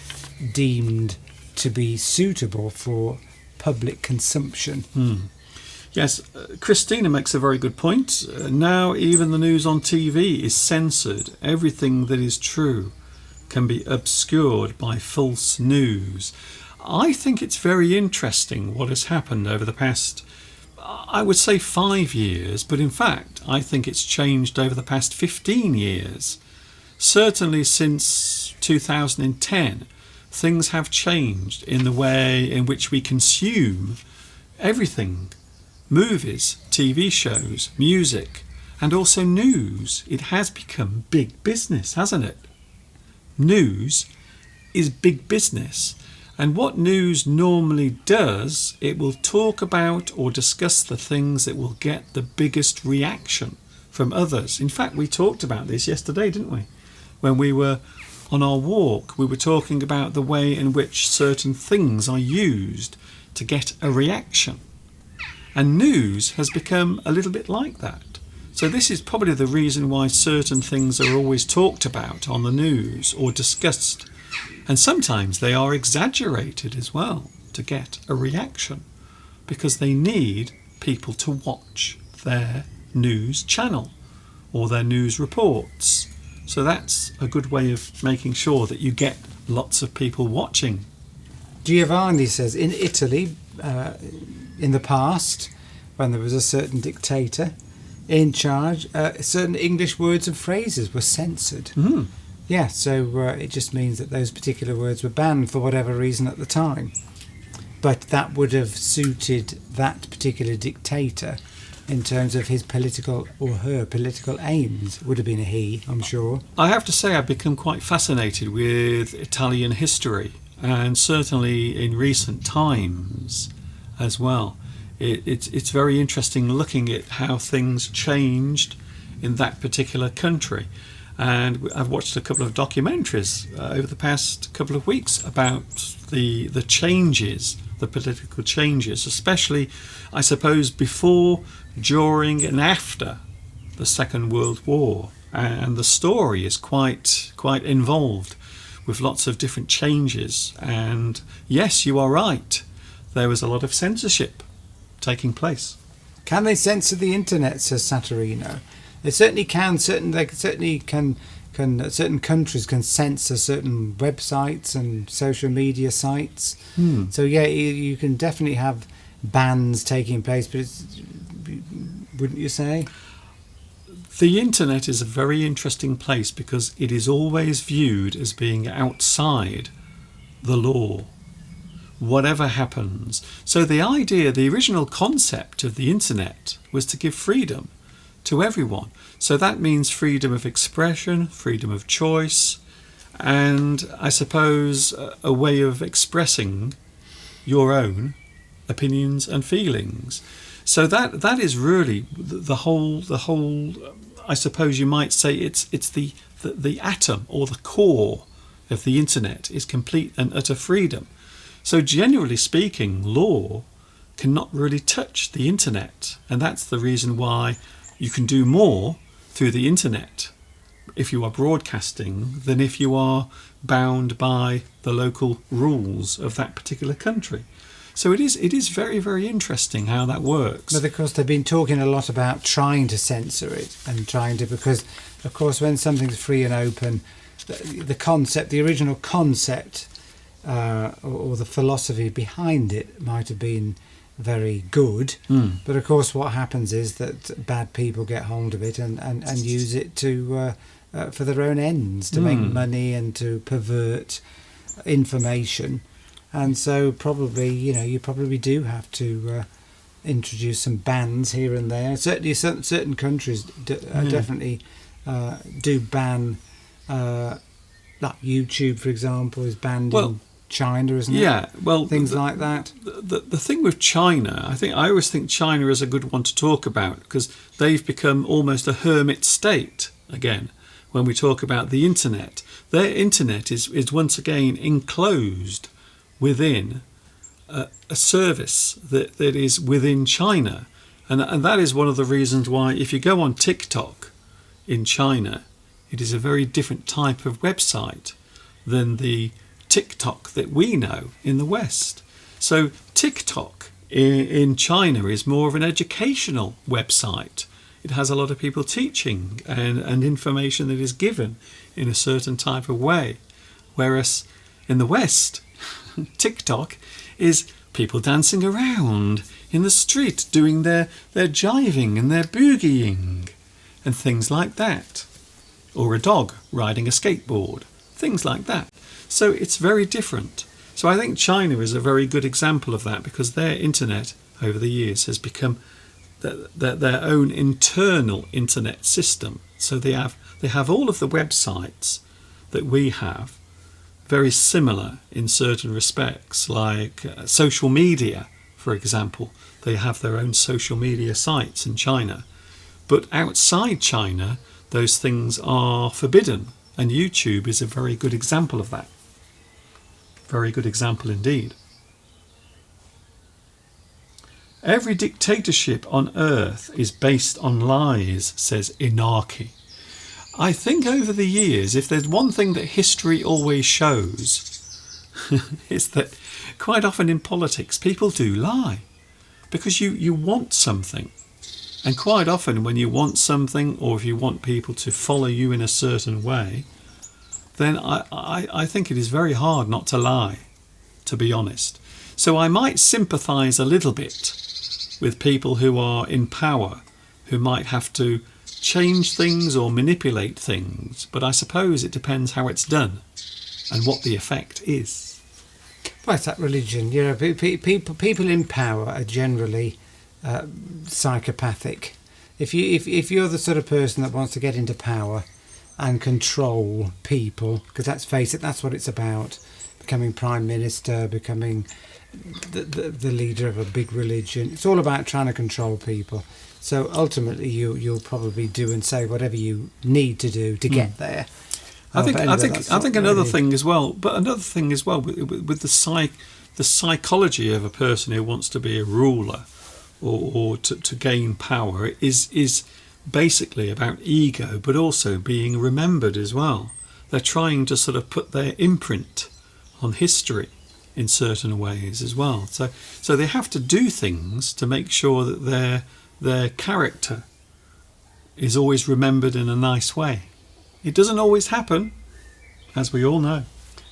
deemed to be suitable for public consumption. Yes, Christina makes a very good point. Now even the news on TV is censored. Everything that is true can be obscured by false news. I think it's very interesting what has happened over the past, I would say 5 years, but in fact I think it's changed over the past 15 years. Certainly since 2010, things have changed in the way in which we consume everything. Movies, TV shows, music, and also news. It has become big business, hasn't it? News is big business. And what news normally does, it will talk about or discuss the things that will get the biggest reaction from others. In fact, we talked about this yesterday, didn't we? When we were on our walk, we were talking about the way in which certain things are used to get a reaction. And news has become a little bit like that. So this is probably the reason why certain things are always talked about on the news or discussed. And sometimes they are exaggerated as well to get a reaction because they need people to watch their news channel or their news reports. So that's a good way of making sure that you get lots of people watching. Giovanni says, in Italy, in the past, when there was a certain dictator in charge, certain English words and phrases were censored. Yeah, so it just means that those particular words were banned for whatever reason at the time. But that would have suited that particular dictator in terms of his political or her political aims. Would have been a he, I'm sure. I have to say I've become quite fascinated with Italian history, and certainly in recent times as well. It's very interesting looking at how things changed in that particular country. And I've watched a couple of documentaries over the past couple of weeks about the changes, the political changes, especially, I suppose, before, during and after the Second World War, and the story is quite involved with lots of different changes. And yes, you are right, there was a lot of censorship taking place. Can they censor the internet, says Saturino? They certainly can. Certain countries can censor certain websites and social media sites. So yeah, you can definitely have bans taking place, but wouldn't you say? The internet is a very interesting place because it is always viewed as being outside the law, whatever happens. So the original concept of the internet was to give freedom to everyone. So that means freedom of expression, freedom of choice, and I suppose a way of expressing your own opinions and feelings. So that is really the whole. I suppose you might say it's the atom or the core of the internet is complete and utter freedom. So generally speaking, law cannot really touch the internet, and that's the reason why you can do more through the internet if you are broadcasting than if you are bound by the local rules of that particular country. So it is very, very interesting how that works. But of course they've been talking a lot about trying to censor it and because of course when something's free and open, the original concept or the philosophy behind it might have been very good, but of course what happens is that bad people get hold of it and use it to for their own ends, to make money and to pervert information. And so probably, you probably do have to introduce some bans here and there. Certainly certain countries definitely do ban, like YouTube, for example, is banned in China, isn't it? Yeah, well, things like that. The thing with China, I always think China is a good one to talk about because they've become almost a hermit state again. When we talk about the internet, their internet is once again enclosed within a service that is within China, and that is one of the reasons why if you go on TikTok in China, it is a very different type of website than the TikTok that we know in the West. So TikTok in China is more of an educational website. It has a lot of people teaching and information that is given in a certain type of way, whereas in the West, TikTok is people dancing around in the street doing their jiving and their boogieing and things like that, or a dog riding a skateboard, things like that. So it's very different. So I think China is a very good example of that because their internet over the years has become their own internal internet system. So they have all of the websites that we have, very similar in certain respects, like social media, for example. They have their own social media sites in China. But outside China, those things are forbidden. And YouTube is a very good example of that. Very good example indeed. Every dictatorship on earth is based on lies, says Inaki. I think over the years, if there's one thing that history always shows, is that quite often in politics people do lie because you want something. And quite often when you want something, or if you want people to follow you in a certain way, then I think it is very hard not to lie, to be honest. So I might sympathise a little bit with people who are in power, who might have to change things or manipulate things, but I suppose it depends how it's done and what the effect is. Well, it's that religion. People in power are generally psychopathic. If you're the sort of person that wants to get into power and control people, because let's face it, that's what it's about, becoming prime minister, becoming the leader of a big religion, it's all about trying to control people. So ultimately you'll probably do and say whatever you need to do to get there. I think another thing as well with the psychology of a person who wants to be a ruler or to gain power is basically about ego, but also being remembered as well. They're trying to sort of put their imprint on history in certain ways as well. So they have to do things to make sure that their character is always remembered in a nice way. It doesn't always happen, as we all know.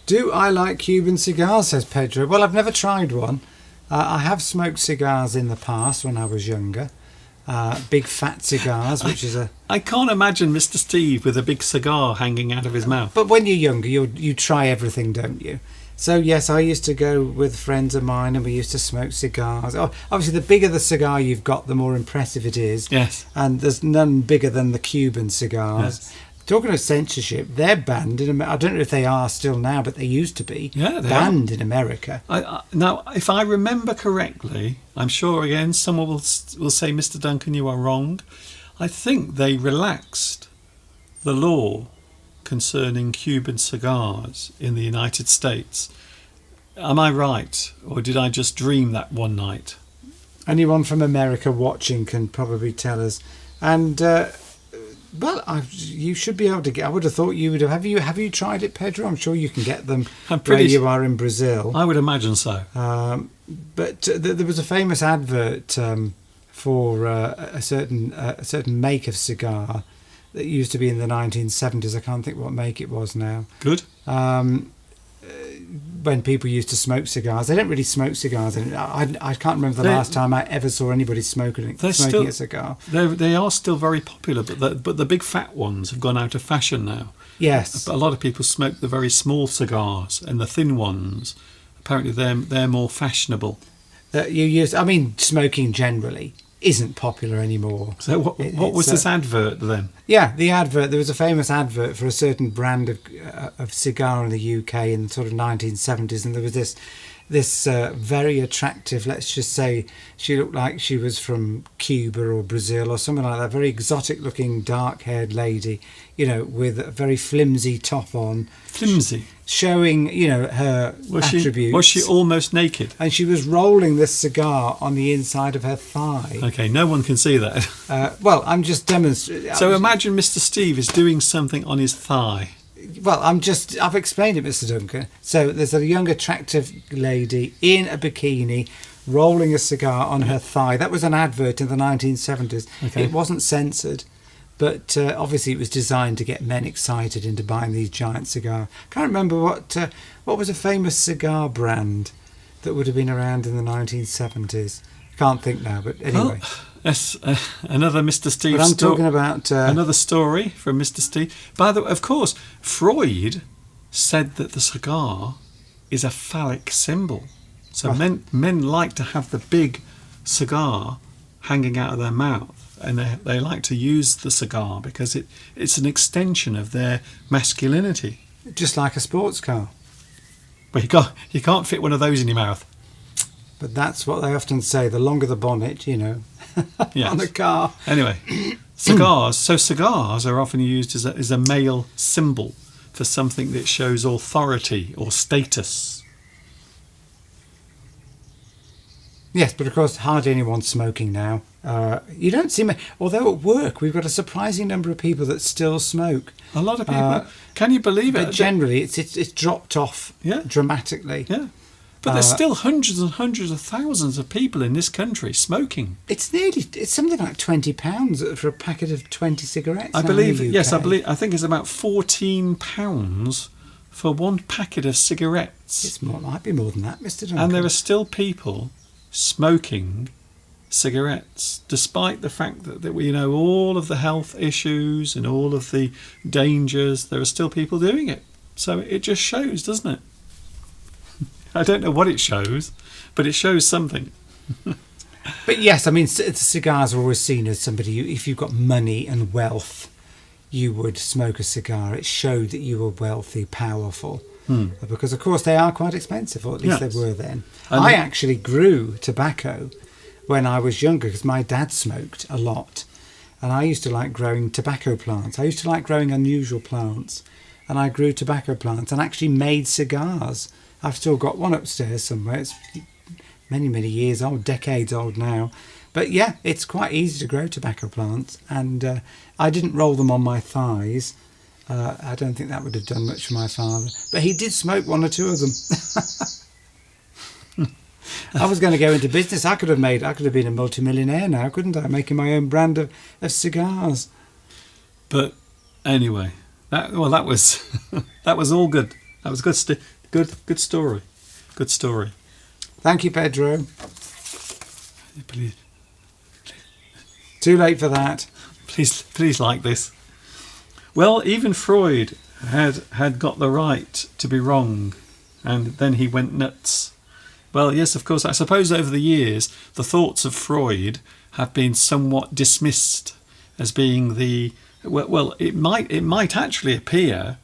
Do I like Cuban cigars, says Pedro. Well, I've never tried one. I have smoked cigars in the past when I was younger. Big fat cigars, which is a... I can't imagine Mr. Steve with a big cigar hanging out of his mouth. But when you're younger, you try everything, don't you? So yes, I used to go with friends of mine and we used to smoke cigars. Oh, obviously, the bigger the cigar you've got, the more impressive it is. Yes. And there's none bigger than the Cuban cigars. Yes. Talking of censorship, they're banned in America. I don't know if they are still now, but they used to be banned in America. Now, if I remember correctly, I'm sure again someone will say, Mr. Duncan, you are wrong. I think they relaxed the law concerning Cuban cigars in the United States. Am I right, or did I just dream that one night? Anyone from America watching can probably tell us. And you should be able to get. I would have thought you would have. Have you tried it, Pedro? I'm sure you can get them where you are in Brazil. I would imagine so. But there was a famous advert for a certain make of cigar that used to be in the 1970s. I can't think what make it was now. Good. When people used to smoke cigars, they don't really smoke cigars. I can't remember the last time I ever saw anybody smoking a cigar. They are still very popular, but the big fat ones have gone out of fashion now. Yes, a lot of people smoke the very small cigars, and the thin ones, apparently they're more fashionable. Smoking generally isn't popular anymore. So what was this advert then? Yeah, the advert. There was a famous advert for a certain brand of cigar in the UK in the sort of 1970s, and there was this very attractive, let's just say she looked like she was from Cuba or Brazil or something like that, very exotic looking dark-haired lady, with a very flimsy top on. Flimsy? Showing, her attributes. Was she almost naked? And she was rolling this cigar on the inside of her thigh. Okay, no one can see that. I'm just demonstrating. So imagine Mr. Steve is doing something on his thigh. Well, I've explained it, Mr. Duncan. So there's a young, attractive lady in a bikini rolling a cigar on her thigh. That was an advert in the 1970s. Okay. It wasn't censored, but obviously it was designed to get men excited into buying these giant cigars. Can't remember what was a famous cigar brand that would have been around in the 1970s. Can't think now, but anyway. Yes, another Mr. Steve. But I'm talking about another story from Mr. Steve. By the way, of course, Freud said that the cigar is a phallic symbol. So men like to have the big cigar hanging out of their mouth, and they like to use the cigar because it's an extension of their masculinity. Just like a sports car. But you can't fit one of those in your mouth. But that's what they often say. The longer the bonnet, yes. on the car. Anyway, cigars. So cigars are often used as a male symbol for something that shows authority or status. Yes, but of course, hardly anyone's smoking now. You don't see me. Although at work, we've got a surprising number of people that still smoke. A lot of people. Can you believe it? But generally, it's dropped off dramatically. Yeah. But there's still hundreds and hundreds of thousands of people in this country smoking. It's something like £20 for a packet of 20 cigarettes. I believe. Yes, I think it's about £14 for one packet of cigarettes. Might be more than that, Mr. Duncan. And there are still people smoking cigarettes, despite the fact that we know all of the health issues and all of the dangers. There are still people doing it. So it just shows, doesn't it? I don't know what it shows, but it shows something. But yes, cigars are always seen as somebody, if you've got money and wealth, you would smoke a cigar. It showed that you were wealthy, powerful. Because, of course, they are quite expensive, or at least they were then. And I actually grew tobacco when I was younger because my dad smoked a lot. And I used to like growing tobacco plants. I used to like growing unusual plants. And I grew tobacco plants and actually made cigars. I've still got one upstairs somewhere. It's many, many years old, decades old now. But yeah, it's quite easy to grow tobacco plants, and I didn't roll them on my thighs. I don't think that would have done much for my father, but he did smoke one or two of them. I was going to go into business. I could have been a multimillionaire now, couldn't I? Making my own brand of cigars. But anyway, that was that was all good. That was good story. Good story. Thank you, Pedro. Please, Too late for that. please like this. Well, even Freud had got the right to be wrong, and then he went nuts. Well, yes, of course. I suppose over the years, the thoughts of Freud have been somewhat dismissed as being the well. It might actually appear,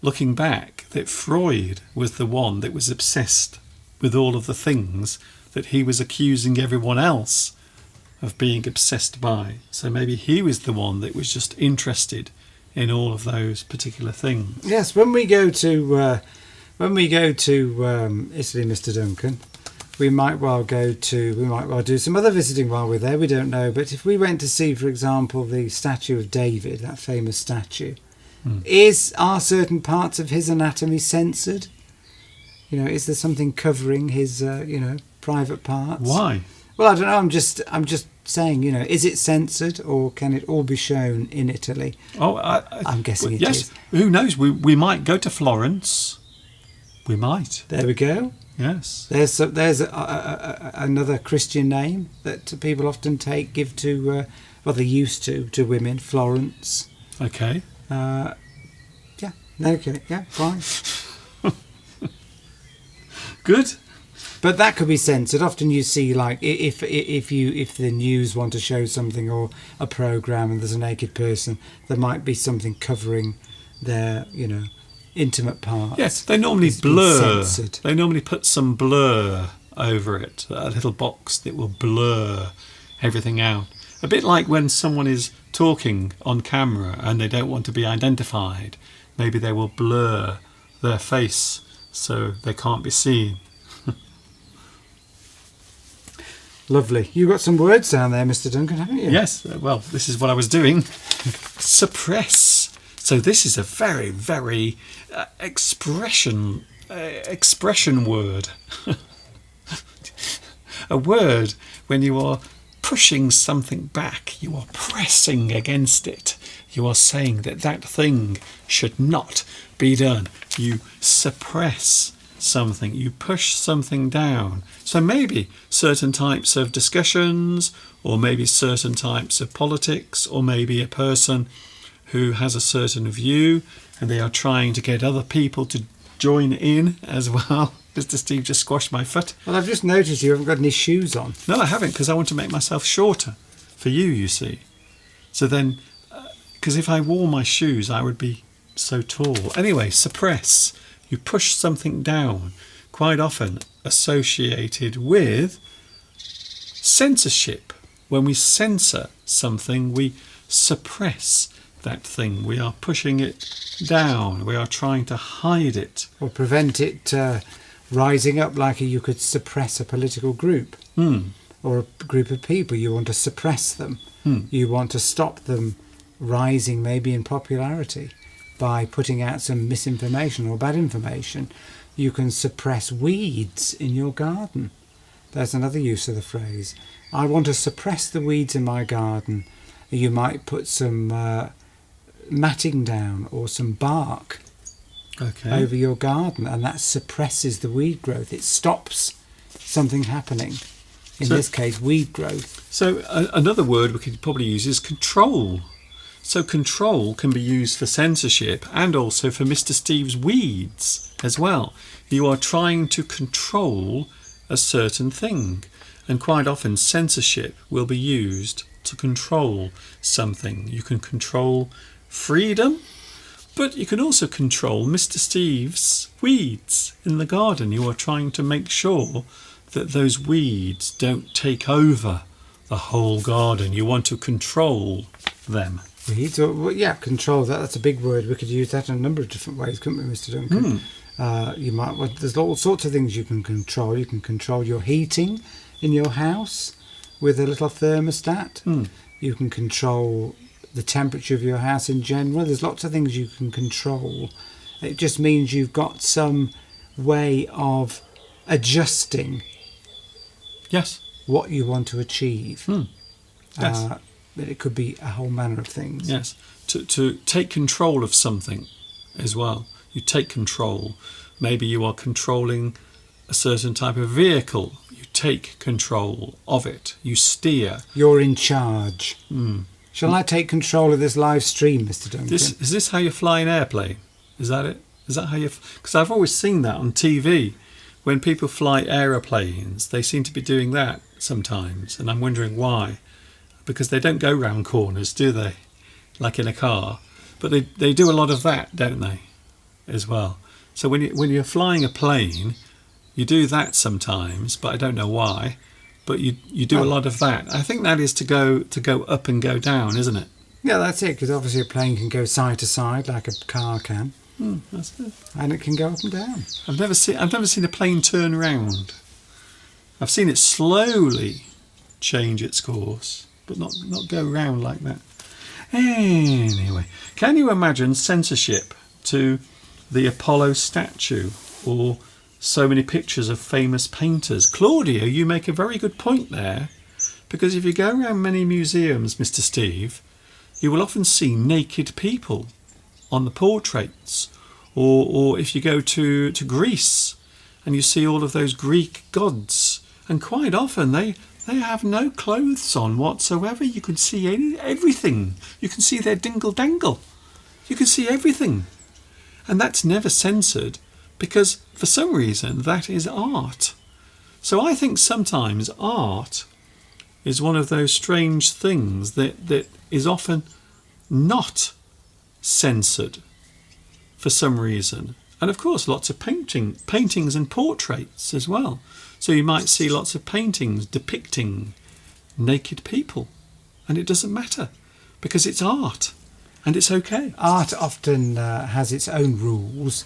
looking back, that Freud was the one that was obsessed with all of the things that he was accusing everyone else of being obsessed by. So maybe he was the one that was just interested in all of those particular things. Yes, when we go to Italy, Mr. Duncan, we might well do some other visiting while we're there. We don't know, but if we went to see, for example, the statue of David, that famous statue, are certain parts of his anatomy censored? You know, is there something covering his private parts? Why? Well, I don't know. I'm just saying, is it censored, or can it all be shown in Italy? Oh, I'm guessing it yes. is. Who knows? We might go to Florence. We might. There we go. Yes. There's another Christian name that people often give to, they used to women. Florence. Okay. Yeah. Okay. Yeah. Fine. Good. But that could be censored. Often you see, like, if the news want to show something or a program and there's a naked person, there might be something covering their, intimate parts. Yes, they normally It's been blur. censored. They normally put some blur over it, a little box that will blur everything out. A bit like when someone is talking on camera and they don't want to be identified. Maybe they will blur their face so they can't be seen. Lovely. You got some words down there, Mr. Duncan, haven't you? Yes, well, this is what I was doing. Suppress. So this is a very, very expression word. A word when you are pushing something back, you are pressing against it. You are saying that thing should not be done. You suppress something, you push something down. So maybe certain types of discussions, or maybe certain types of politics, or maybe a person who has a certain view and they are trying to get other people to join in as well. Mr. Steve just squashed my foot. Well, I've just noticed you haven't got any shoes on. No, I haven't, because I want to make myself shorter for you see. So then, because if I wore my shoes, I would be so tall. Anyway, suppress. You push something down, quite often associated with censorship. When we censor something, we suppress that thing. We are pushing it down. We are trying to hide it. Or prevent it rising up, like you could suppress a political group. Or a group of people. You want to suppress them. You want to stop them rising maybe in popularity by putting out some misinformation or bad information. You can suppress weeds in your garden. There's another use of the phrase. I want to suppress the weeds in my garden. You might put some matting down or some bark over your garden, and that suppresses the weed growth. It stops something happening. In this case, weed growth. So another word we could probably use is control. So control can be used for censorship and also for Mr. Steve's weeds as well. You are trying to control a certain thing, and quite often censorship will be used to control something. You can control freedom, but you can also control Mr. Steve's weeds in the garden. You are trying to make sure that those weeds don't take over the whole garden. You want to control them. Weeds, control. That's a big word. We could use that in a number of different ways, couldn't we, Mr. Duncan? There's all sorts of things you can control. You can control your heating in your house. with a little thermostat. You can control the temperature of your house in general. There's lots of things you can control. It just means you've got some way of adjusting Yes. what you want to achieve. Yes. It could be a whole manner of things. Yes. To take control of something as well. You take control. Maybe you are controlling a certain type of vehicle. You take control of it. You steer. You're in charge. Shall I take control of this live stream, Mr. Duncan? Is this how you fly an airplane? Is that it? Is that how you... Because I've always seen that on TV. When people fly aeroplanes, they seem to be doing that sometimes. And I'm wondering why. Because they don't go round corners, do they? Like in a car. But they do a lot of that, don't they? As well. So when you're flying a plane, you do that sometimes, but I don't know why. But you do a lot of that. I think that is to go up and go down, isn't it? Yeah, that's it, because obviously a plane can go side to side like a car can. That's it. And it can go up and down. I've never seen a plane turn round. I've seen it slowly change its course, but not go round like that. Anyway, can you imagine censorship to the Apollo statue or so many pictures of famous painters? Claudia, you make a very good point there, because if you go around many museums, Mr. Steve, you will often see naked people on the portraits, or if you go to Greece and you see all of those Greek gods, and quite often they have no clothes on whatsoever. You can see everything. You can see their dingle dangle. You can see everything. And that's never censored, because for some reason that is art. So I think sometimes art is one of those strange things that is often not censored for some reason. And of course lots of paintings and portraits as well. So you might see lots of paintings depicting naked people, and it doesn't matter because it's art and it's okay. Art often has its own rules,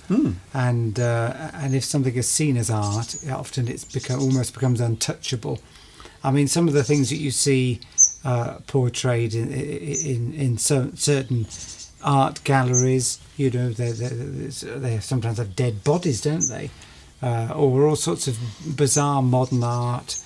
and if something is seen as art, often almost becomes untouchable. I mean, some of the things that you see portrayed in certain art galleries, you know, they sometimes have dead bodies, don't they? Or all sorts of bizarre modern art,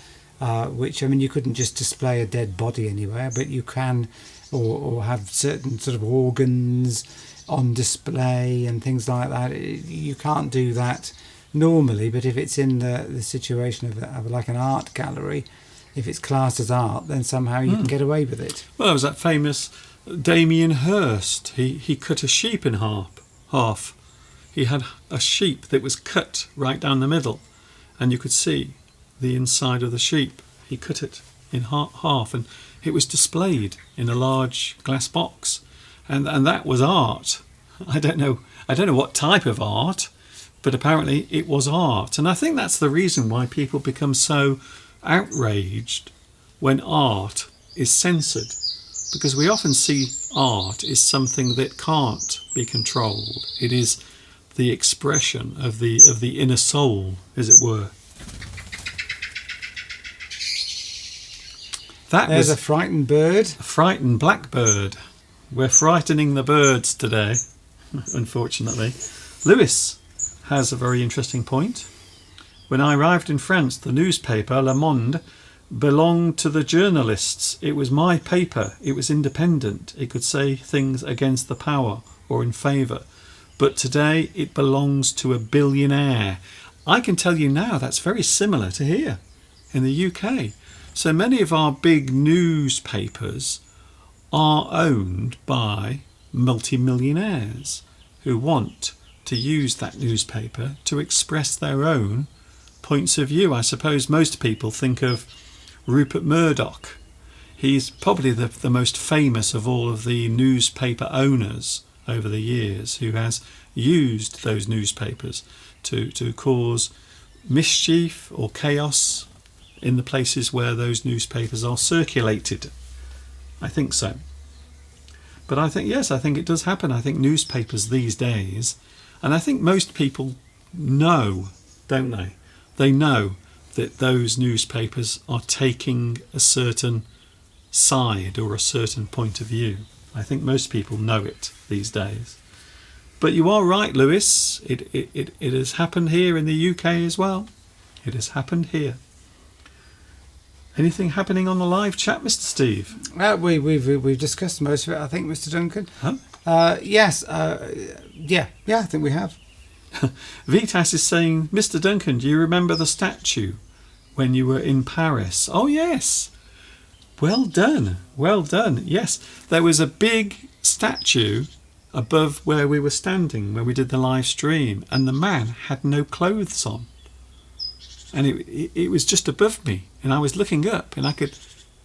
which, I mean, you couldn't just display a dead body anywhere, but you can, or have certain sort of organs on display and things like that. You can't do that normally, but if it's in the situation of like an art gallery, if it's classed as art, then somehow you can get away with it. Well, there was that famous Damien Hirst. He cut a sheep in half. He had a sheep that was cut right down the middle, and you could see the inside of the sheep. He cut it in half, and it was displayed in a large glass box, and that was art. I don't know what type of art, but apparently it was art. And I think that's the reason why people become so outraged when art is censored, because we often see art is something that can't be controlled. It is the expression of the inner soul, as it were. There's a frightened bird. A frightened blackbird. We're frightening the birds today, unfortunately. Lewis has a very interesting point. When I arrived in France, the newspaper Le Monde belonged to the journalists. It was my paper. It was independent. It could say things against the power or in favour. But today it belongs to a billionaire. I can tell you now that's very similar to here in the UK. So many of our big newspapers are owned by multimillionaires who want to use that newspaper to express their own points of view. I suppose most people think of Rupert Murdoch. He's probably the most famous of all of the newspaper owners over the years, who has used those newspapers to cause mischief or chaos in the places where those newspapers are circulated. I think so. But I think it does happen. I think newspapers these days, and I think most people know, don't they? They know that those newspapers are taking a certain side or a certain point of view. I think most people know it these days. But you are right, Lewis. It has happened here in the UK as well. It has happened here. Anything happening on the live chat, Mr. Steve? We've discussed most of it, I think, Mr. Duncan. Huh? Yes. Yeah, I think we have. Vitas is saying, Mr. Duncan, do you remember the statue when you were in Paris? Oh, yes. Well done. Well done. Yes, there was a big statue above where we were standing when we did the live stream, and the man had no clothes on. And it was just above me, and I was looking up, and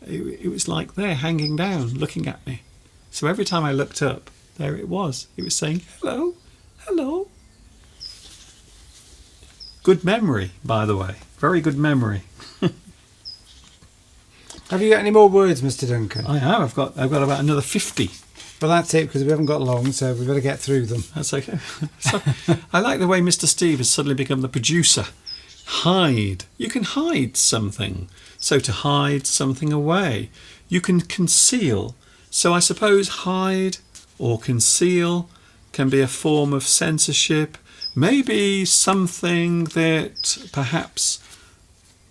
it was like there, hanging down, looking at me. So every time I looked up, there it was. It was saying, hello, hello. Good memory, by the way. Very good memory. Have you got any more words, Mr. Duncan? I have. I've got about another 50. Well, that's it, because we haven't got long, so we better get through them. That's okay. So, I like the way Mr. Steve has suddenly become the producer. Hide. You can hide something. So to hide something away. You can conceal. So I suppose hide or conceal can be a form of censorship. Maybe something that perhaps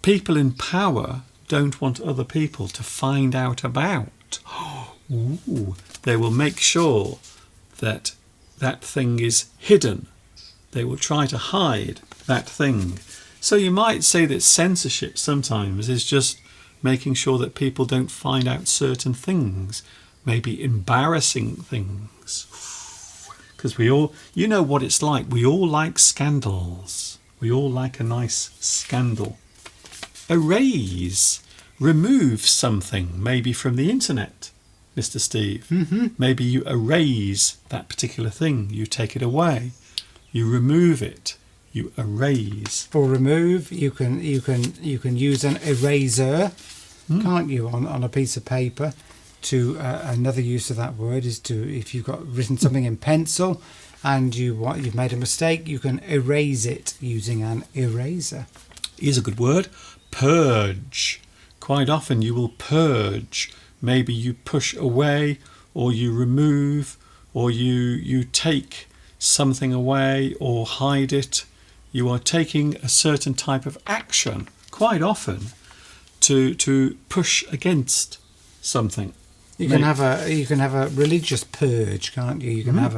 people in power don't want other people to find out about. Ooh, they will make sure that that thing is hidden. They will try to hide that thing. So you might say that censorship sometimes is just making sure that people don't find out certain things, maybe embarrassing things. Because we all, you know what it's like, we all like scandals. We all like a nice scandal. Erase, remove something, maybe from the internet, Mr. Steve. Mm-hmm. Maybe you erase that particular thing, you take it away, you remove it, you erase. For remove, you can use an eraser, can't you, on a piece of paper? To another use of that word is to, if you've got written something in pencil and you've made a mistake, you can erase it using an eraser. Here's a good word, purge. Quite often you will purge. Maybe you push away, or you remove, or you take something away or hide it. You are taking a certain type of action, quite often, to push against something. You can have a religious purge, can't you? You can have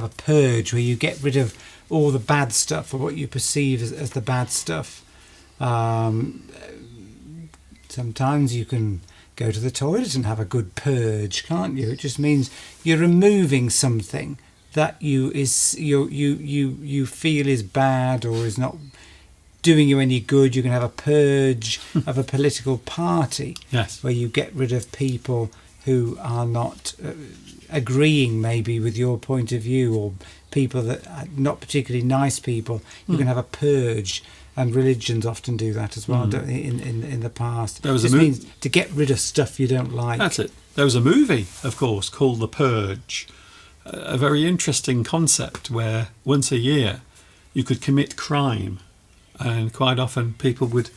a purge where you get rid of all the bad stuff, or what you perceive as the bad stuff. Sometimes you can go to the toilet and have a good purge, can't you? It just means you're removing something that you feel is bad or is not doing you any good. You can have a purge of a political party, yes, where you get rid of people who are not agreeing maybe with your point of view, or people that are not particularly nice people. You can have a purge, and religions often do that as well in the past. There was This means to get rid of stuff you don't like. That's it. There was a movie, of course, called The Purge. A very interesting concept where once a year you could commit crime, and quite often people would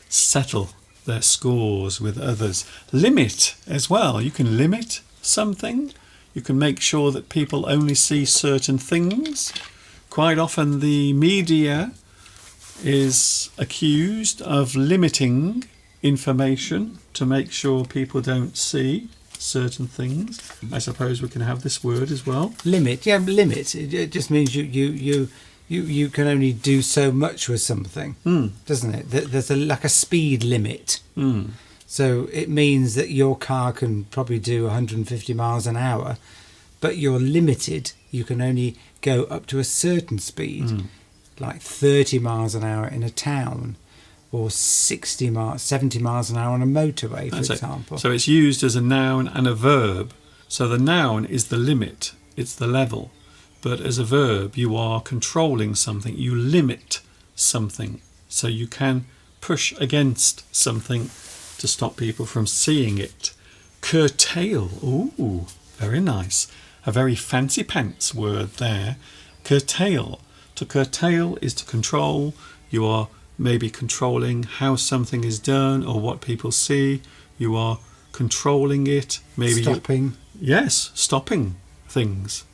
settle their scores with others. Limit as well. You can limit something. You can make sure that people only see certain things. Quite often the media is accused of limiting information to make sure people don't see certain things. I suppose we can have this word as well. Limit, yeah, limit. It just means you can only do so much with something, doesn't it? There's like a speed limit. So it means that your car can probably do 150 miles an hour, but you're limited. You can only go up to a certain speed, like 30 miles an hour in a town, or 70 miles an hour on a motorway, for example. So it's used as a noun and a verb. So the noun is the limit, it's the level. But as a verb, you are controlling something. You limit something. So you can push against something to stop people from seeing it. Curtail. Ooh, very nice. A very fancy pants word there. Curtail. To curtail is to control. You are maybe controlling how something is done or what people see. You are controlling it. Maybe Stopping. Yes, stopping things.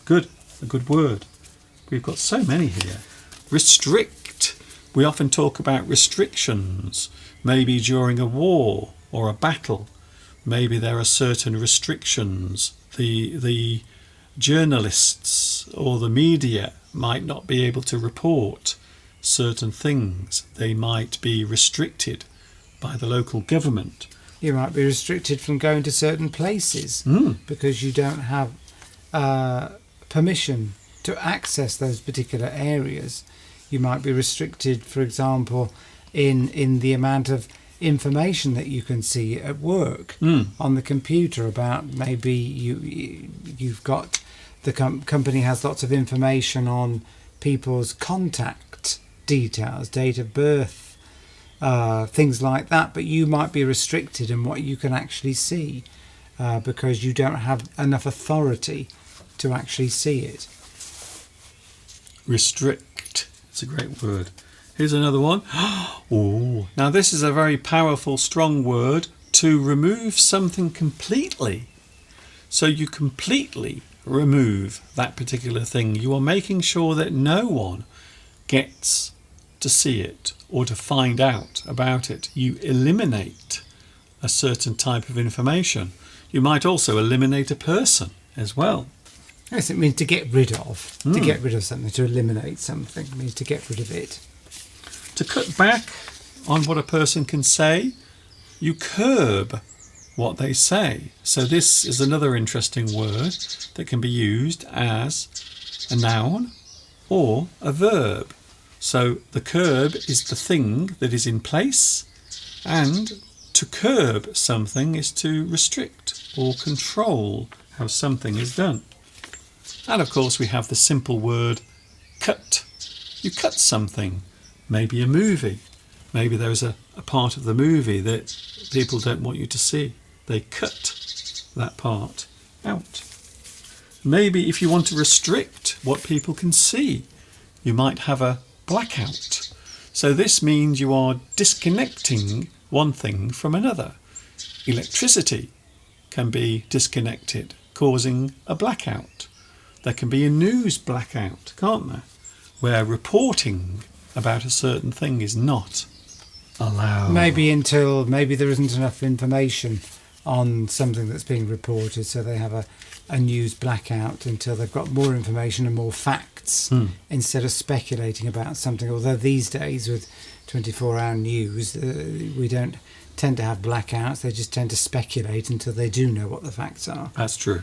Good, a good word. We've got so many here. Restrict. We often talk about restrictions. Maybe during a war or a battle, maybe there are certain restrictions. The journalists or the media might not be able to report certain things. They might be restricted by the local government. You might be restricted from going to certain places because you don't have permission to access those particular areas. You might be restricted, for example, in the amount of information that you can see at work on the computer about maybe you've got the company has lots of information on people's contact details, date of birth, things like that, but you might be restricted in what you can actually see because you don't have enough authority to actually see it. Restrict. It's a great word. Here's another one. Oh, now this is a very powerful, strong word. To remove something completely. So you completely remove that particular thing. You are making sure that no one gets to see it or to find out about it. You eliminate a certain type of information. You might also eliminate a person as well. Yes, it means to get rid of. To get rid of something, to eliminate something. It means to get rid of it. To cut back on what a person can say, you curb what they say. So this is another interesting word that can be used as a noun or a verb. So the curb is the thing that is in place, and to curb something is to restrict or control how something is done. And of course we have the simple word cut. You cut something, maybe a movie. Maybe there's a part of the movie that people don't want you to see. They cut that part out. Maybe if you want to restrict what people can see, you might have a blackout. So this means you are disconnecting one thing from another. Electricity can be disconnected, causing a blackout. There can be a news blackout, can't there? Where reporting about a certain thing is not allowed. Maybe there isn't enough information on something that's being reported, so they have a news blackout until they've got more information and more facts instead of speculating about something. Although these days with 24-hour news, we don't tend to have blackouts. They just tend to speculate until they do know what the facts are. That's true.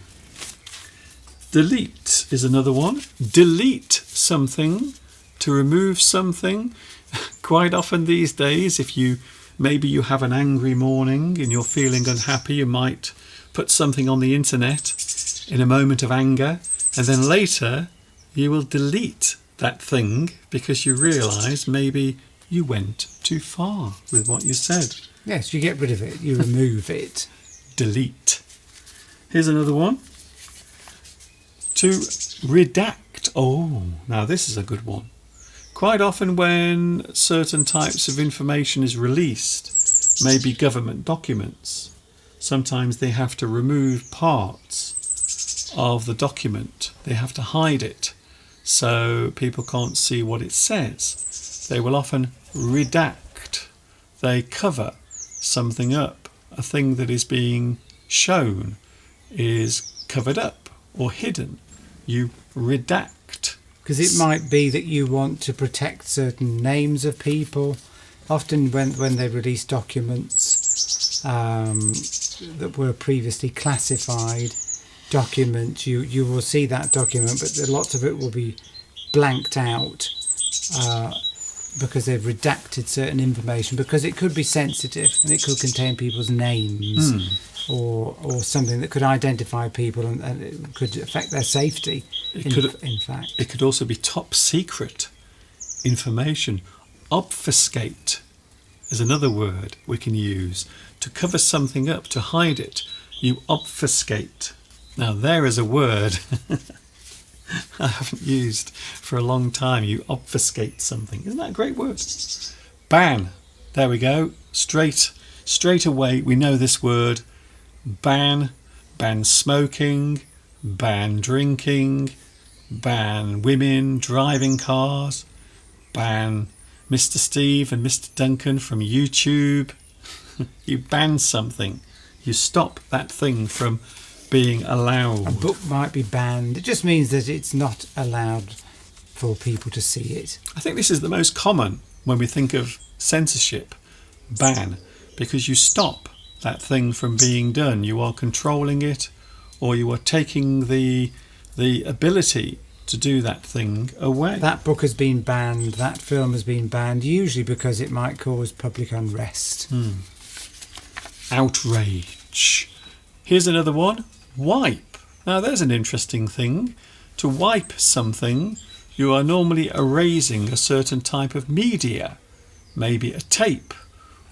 Delete is another one. Delete something, to remove something. Quite often these days, if maybe you have an angry morning and you're feeling unhappy, you might put something on the internet in a moment of anger, and then later you will delete that thing because you realise maybe you went too far with what you said. Yes, you get rid of it, you remove it. Delete. Here's another one. To redact. Oh, now this is a good one. Quite often when certain types of information is released, maybe government documents, sometimes they have to remove parts of the document. They have to hide it so people can't see what it says. They will often redact. They cover something up. A thing that is being shown is covered up or hidden. You redact. Because it might be that you want to protect certain names of people. Often when they release documents that were previously classified documents, you will see that document, but lots of it will be blanked out because they've redacted certain information, because it could be sensitive and it could contain people's names or something that could identify people and it could affect their safety. In fact, it could also be top secret information. Obfuscate is another word we can use to cover something up, to hide it. You obfuscate. Now there is a word I haven't used for a long time. You obfuscate something. Isn't that a great word? Ban. There we go. Straight away we know this word. Ban. Ban smoking. Ban drinking. Ban women driving cars. Ban Mr. Steve and Mr. Duncan from YouTube. You ban something. You stop that thing from being allowed. A book might be banned. It just means that it's not allowed for people to see it. I think this is the most common when we think of censorship. Ban. Because you stop that thing from being done. You are controlling it, or you are taking the ability to do that thing away. That book has been banned, that film has been banned, usually because it might cause public unrest. Outrage. Here's another one. Wipe. Now there's an interesting thing. To wipe something, you are normally erasing a certain type of media, maybe a tape,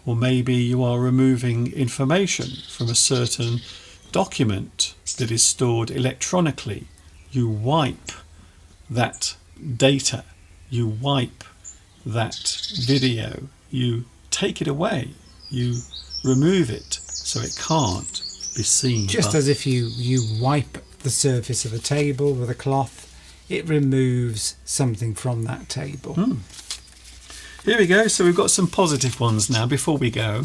or maybe you are removing information from a certain document that is stored electronically. You wipe that data, you wipe that video, you take it away, you remove it so it can't be seen. Just as if you wipe the surface of a table with a cloth, it removes something from that table. Here we go. So we've got some positive ones now. Before we go,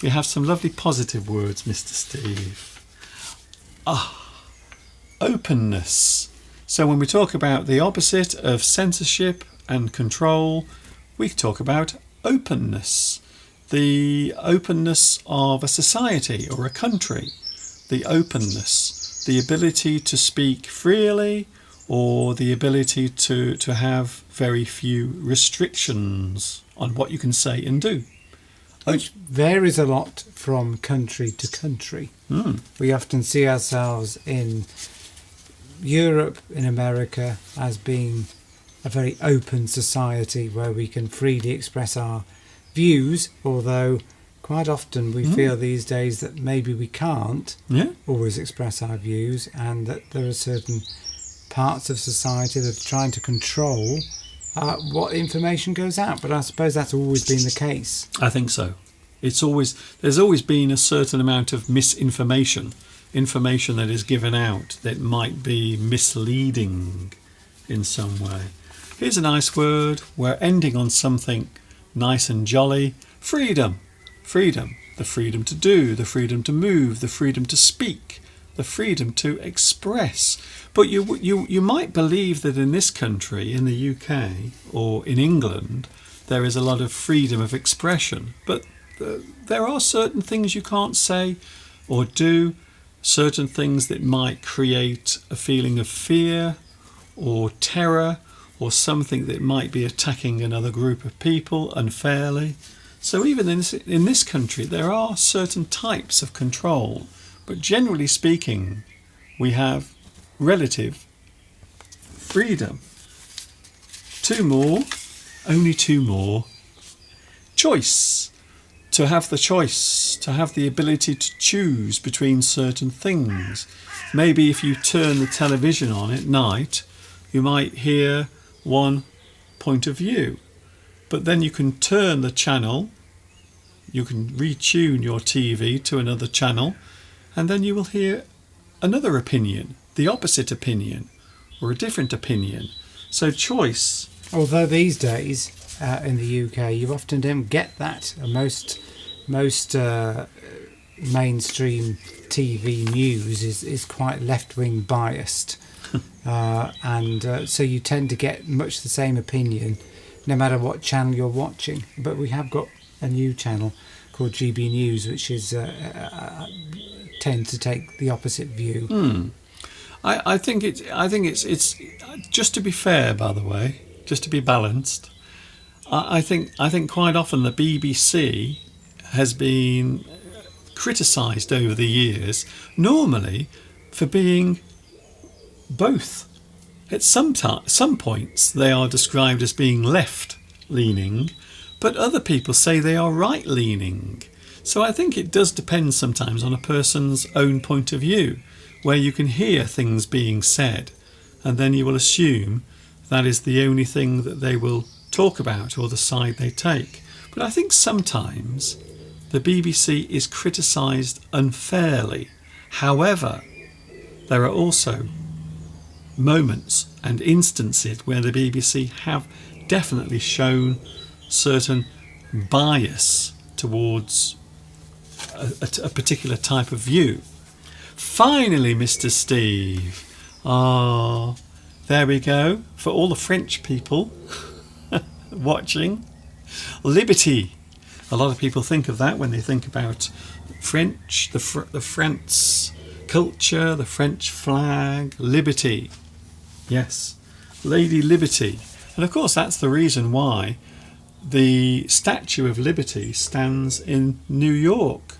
we have some lovely positive words, Mr. Steve. Openness. So when we talk about the opposite of censorship and control, we talk about openness. The openness of a society or a country. The openness. The ability to speak freely, or the ability to have very few restrictions on what you can say and do. Which varies a lot from country to country. We often see ourselves in Europe, in America, as being a very open society where we can freely express our views, although quite often we feel these days that maybe we can't always express our views, and that there are certain parts of society that are trying to control what information goes out. But I suppose that's always been the case. I think so. There's always been a certain amount of misinformation, information that is given out that might be misleading in some way. Here's a nice word. We're ending on something nice and jolly. Freedom. Freedom. The freedom to do, the freedom to move, the freedom to speak, the freedom to express. But you might believe that in this country, in the UK or in England, there is a lot of freedom of expression. But there are certain things you can't say or do, certain things that might create a feeling of fear or terror, or something that might be attacking another group of people unfairly. So even in this country, there are certain types of control. But generally speaking, we have relative freedom. Two more, only two more. Choice. To have the choice, to have the ability to choose between certain things. Maybe if you turn the television on at night, you might hear one point of view. But then you can turn the channel, you can retune your TV to another channel, and then you will hear another opinion, the opposite opinion, or a different opinion. So choice. Although these days in the UK you often don't get that. Most mainstream TV news is quite left-wing biased, and so you tend to get much the same opinion no matter what channel you're watching. But we have got a new channel called GB News, which is tends to take the opposite view. I think it's just to be fair, by the way, just to be balanced. I think quite often the BBC has been criticised over the years, normally for being both. At some points they are described as being left-leaning, but other people say they are right-leaning. So I think it does depend sometimes on a person's own point of view, where you can hear things being said, and then you will assume that is the only thing that they will talk about or the side they take. But I think sometimes the BBC is criticised unfairly. However, there are also moments and instances where the BBC have definitely shown certain bias towards a particular type of view. Finally, Mr. Steve. Ah, there we go. For all the French people watching, liberty. A lot of people think of that when they think about French, the France culture, the French flag, liberty. Yes, Lady Liberty. And of course, that's the reason why the Statue of Liberty stands in New York,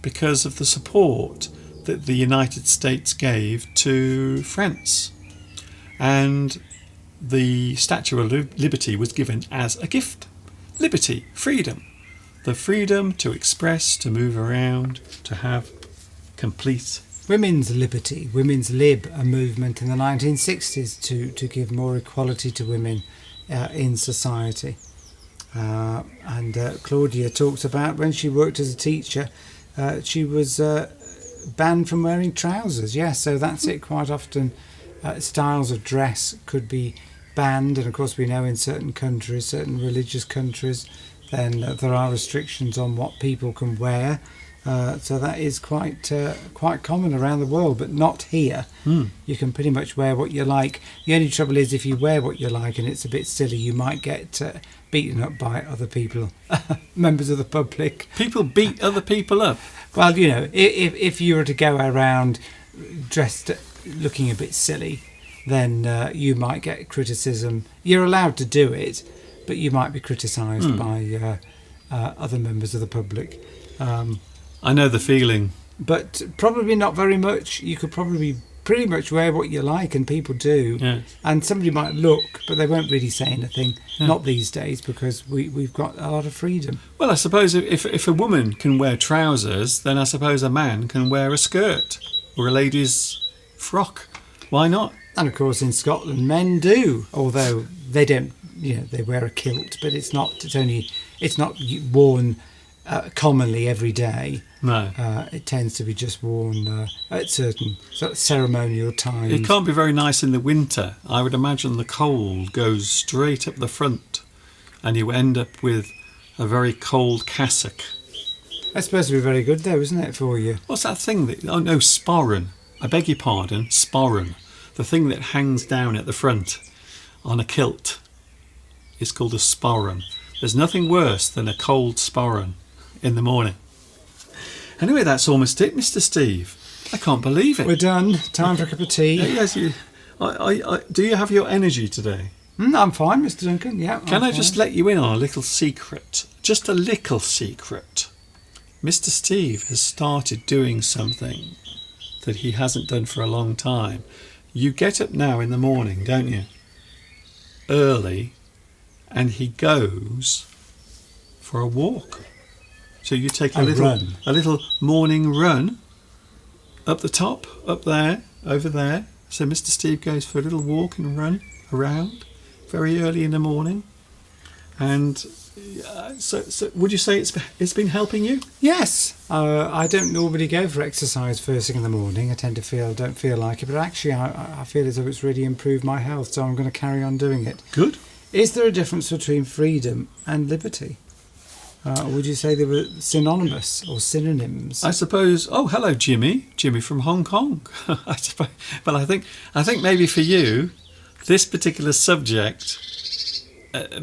because of the support that the United States gave to France. And the Statue of Liberty was given as a gift. Liberty, freedom. The freedom to express, to move around, to have complete. Women's liberty, women's lib, a movement in the 1960s to give more equality to women in society. And Claudia talks about when she worked as a teacher, she was banned from wearing trousers. Yes, so that's it. Quite often styles of dress could be banned, and of course we know in certain countries, certain religious countries, then there are restrictions on what people can wear. So that is quite common around the world, but not here. You can pretty much wear what you like. The only trouble is if you wear what you like and it's a bit silly, you might get beaten up by other people, members of the public. People beat other people up? Well, you know, if you were to go around dressed looking a bit silly, then you might get criticism. You're allowed to do it, but you might be criticised by other members of the public. I know the feeling. But probably not very much. You could probably pretty much wear what you like, and people do. Yes. And somebody might look, but they won't really say anything. Yeah. Not these days, because we've got a lot of freedom. Well, I suppose if a woman can wear trousers, then I suppose a man can wear a skirt or a lady's frock. Why not? And of course in Scotland men do, although they don't, they wear a kilt, but it's not worn commonly every day. No. It tends to be just worn at certain sort of ceremonial times. It can't be very nice in the winter. I would imagine the cold goes straight up the front and you end up with a very cold cassock. That's supposed to be very good though, isn't it, for you? What's that thing sporran. I beg your pardon, sporran. The thing that hangs down at the front on a kilt is called a sporran. There's nothing worse than a cold sporran in the morning. Anyway, that's almost it, Mr. Steve. I can't believe it. We're done. Time for a cup of tea. Yes, do you have your energy today? I'm fine, Mr. Duncan. Yeah. Can I just let you in on a little secret? Just a little secret. Mr. Steve has started doing something that he hasn't done for a long time. You get up now in the morning, don't you? Early, and he goes for a walk. So you take a little morning run up the top, up there, over there. So Mr. Steve goes for a little walk and run around very early in the morning. And so would you say it's been helping you? Yes. I don't normally go for exercise first thing in the morning. I tend to don't feel like it, but actually I feel as though it's really improved my health, so I'm going to carry on doing it. Good. Is there a difference between freedom and liberty? Or would you say they were synonymous or synonyms? I suppose. Oh, hello, Jimmy. Jimmy from Hong Kong. I suppose. But I think maybe for you, this particular subject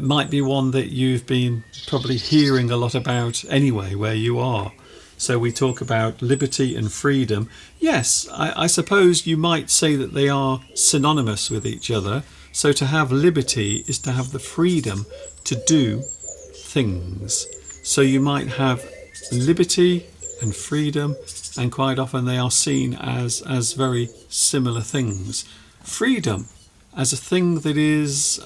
might be one that you've been probably hearing a lot about anyway, where you are. So we talk about liberty and freedom. Yes, I suppose you might say that they are synonymous with each other. So to have liberty is to have the freedom to do things. So you might have liberty and freedom, and quite often they are seen as very similar things. Freedom as a thing that is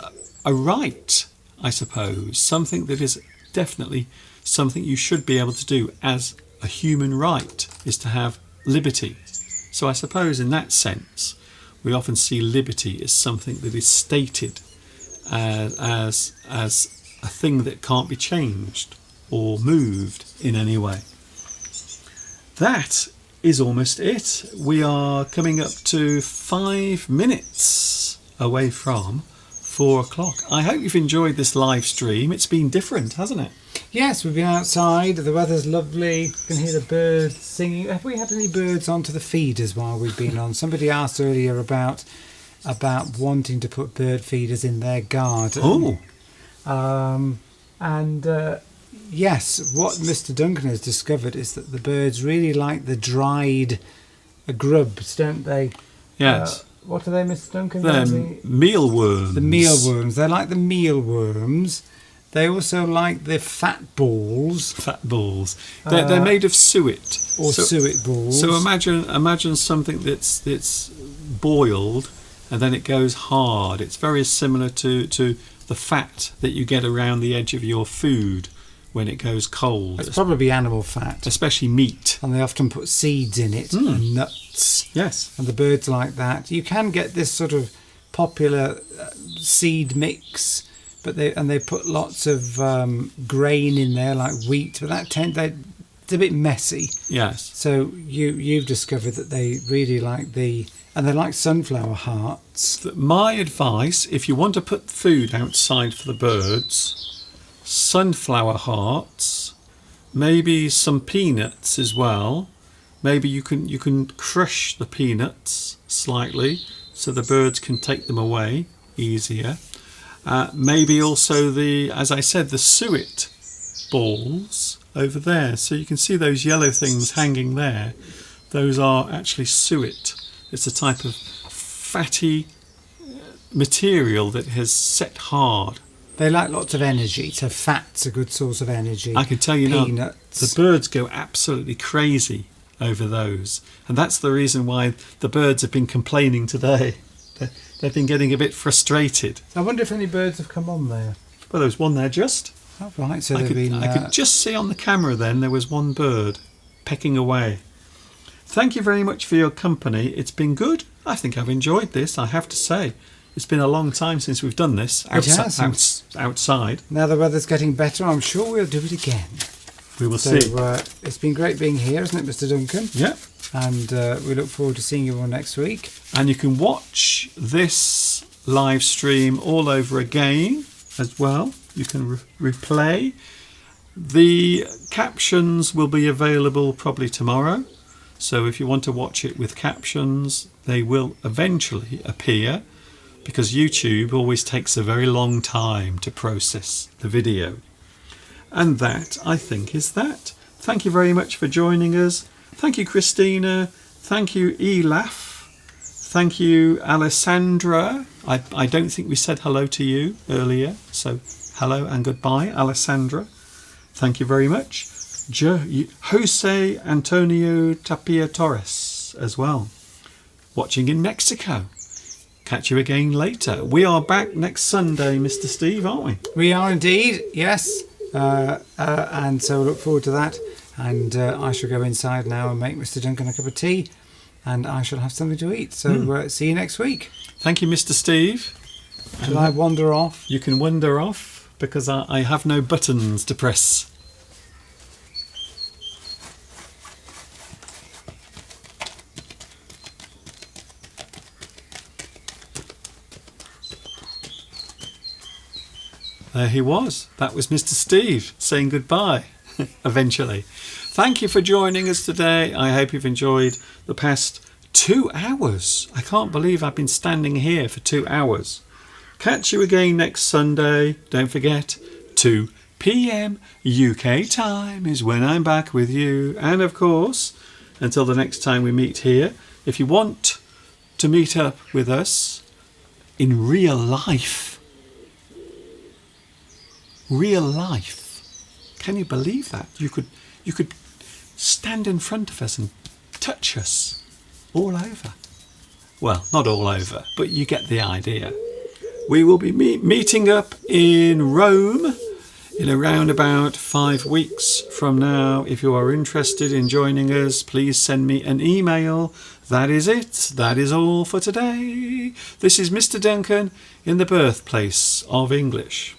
a right, I suppose, something that is definitely something you should be able to do as a human right, is to have liberty. So I suppose in that sense, we often see liberty as something that is stated as a thing that can't be changed. or moved in any way. That is almost it. We are coming up to 5 minutes away from 4 o'clock. I hope you've enjoyed this live stream. It's been different, hasn't it? Yes, we've been outside. The weather's lovely. You can hear the birds singing. Have we had any birds onto the feeders while we've been on? Somebody asked earlier about wanting to put bird feeders in their garden. Oh, Yes, what Mr. Duncan has discovered is that the birds really like the dried grubs, don't they? yes. What are they, Mr. Duncan? They're mealworms. The mealworms. They like the mealworms. They also like the fat balls. Fat balls. They're made of suet. Or suet balls. So imagine something that's boiled and then it goes hard. It's very similar to the fat that you get around the edge of your food when it goes cold. It's probably animal fat. Especially meat. And they often put seeds in it and nuts. Yes. And the birds like that. You can get this sort of popular seed mix, but they put lots of grain in there like wheat, but it's a bit messy. Yes. So you've discovered that they really like and they like sunflower hearts. My advice, if you want to put food outside for the birds, sunflower hearts, maybe some peanuts as well. Maybe you can crush the peanuts slightly so the birds can take them away easier. Maybe also as I said, the suet balls over there. So you can see those yellow things hanging there. Those are actually suet. It's a type of fatty material that has set hard. They like lots of energy, so fat's a good source of energy. I can tell you now, Peanuts. the birds go absolutely crazy over those. And that's the reason why the birds have been complaining today. They've been getting a bit frustrated. I wonder if any birds have come on there. Well, there was one there just. Oh, right, so I they've could just see on the camera then there was one bird pecking away. Thank you very much for your company. It's been good. I think I've enjoyed this, I have to say. It's been a long time since we've done this outside. Now the weather's getting better. I'm sure we'll do it again. We will see. It's been great being here, isn't it, Mr. Duncan? Yeah. And we look forward to seeing you all next week. And you can watch this live stream all over again as well. You can replay. The captions will be available probably tomorrow. So if you want to watch it with captions, they will eventually appear, because YouTube always takes a very long time to process the video. And that, I think, is that. Thank you very much for joining us. Thank you, Christina. Thank you, Elaf. Thank you, Alessandra. I don't think we said hello to you earlier, so hello and goodbye, Alessandra. Thank you very much. Jose Antonio Tapia Torres as well, watching in Mexico. Catch you again later. We are back next Sunday, Mr. Steve, aren't we? We are indeed, yes. And so look forward to that. And I shall go inside now and make Mr. Duncan a cup of tea, and I shall have something to eat. So see you next week. Thank you, Mr. Steve. Shall I wander off? You can wander off, because I have no buttons to press. There he was. That was Mr. Steve saying goodbye, eventually. Thank you for joining us today. I hope you've enjoyed the past 2 hours. I can't believe I've been standing here for 2 hours. Catch you again next Sunday. Don't forget, 2 p.m. UK time is when I'm back with you. And of course, until the next time we meet here, if you want to meet up with us in real life, can you believe that? You could stand in front of us and touch us all over. Well, not all over, but you get the idea. We will be meeting up in Rome in around about 5 weeks from now. If you are interested in joining us, please send me an email. That is it. That is all for today. This is Mr. Duncan in the birthplace of English.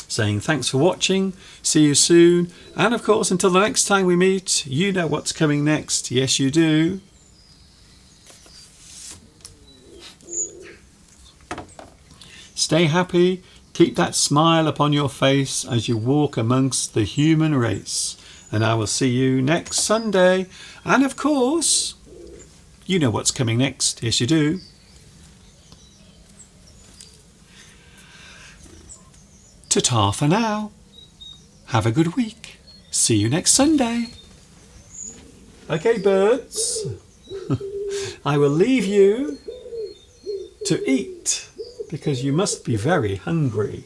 saying thanks for watching, see you soon, and of course until the next time we meet, you know what's coming next. Yes, you do. Stay happy, keep that smile upon your face as you walk amongst the human race. And I will see you next Sunday. And of course, you know what's coming next. Yes, you do. Ta-ta for now. Have a good week. See you next Sunday. Okay, birds. I will leave you to eat because you must be very hungry.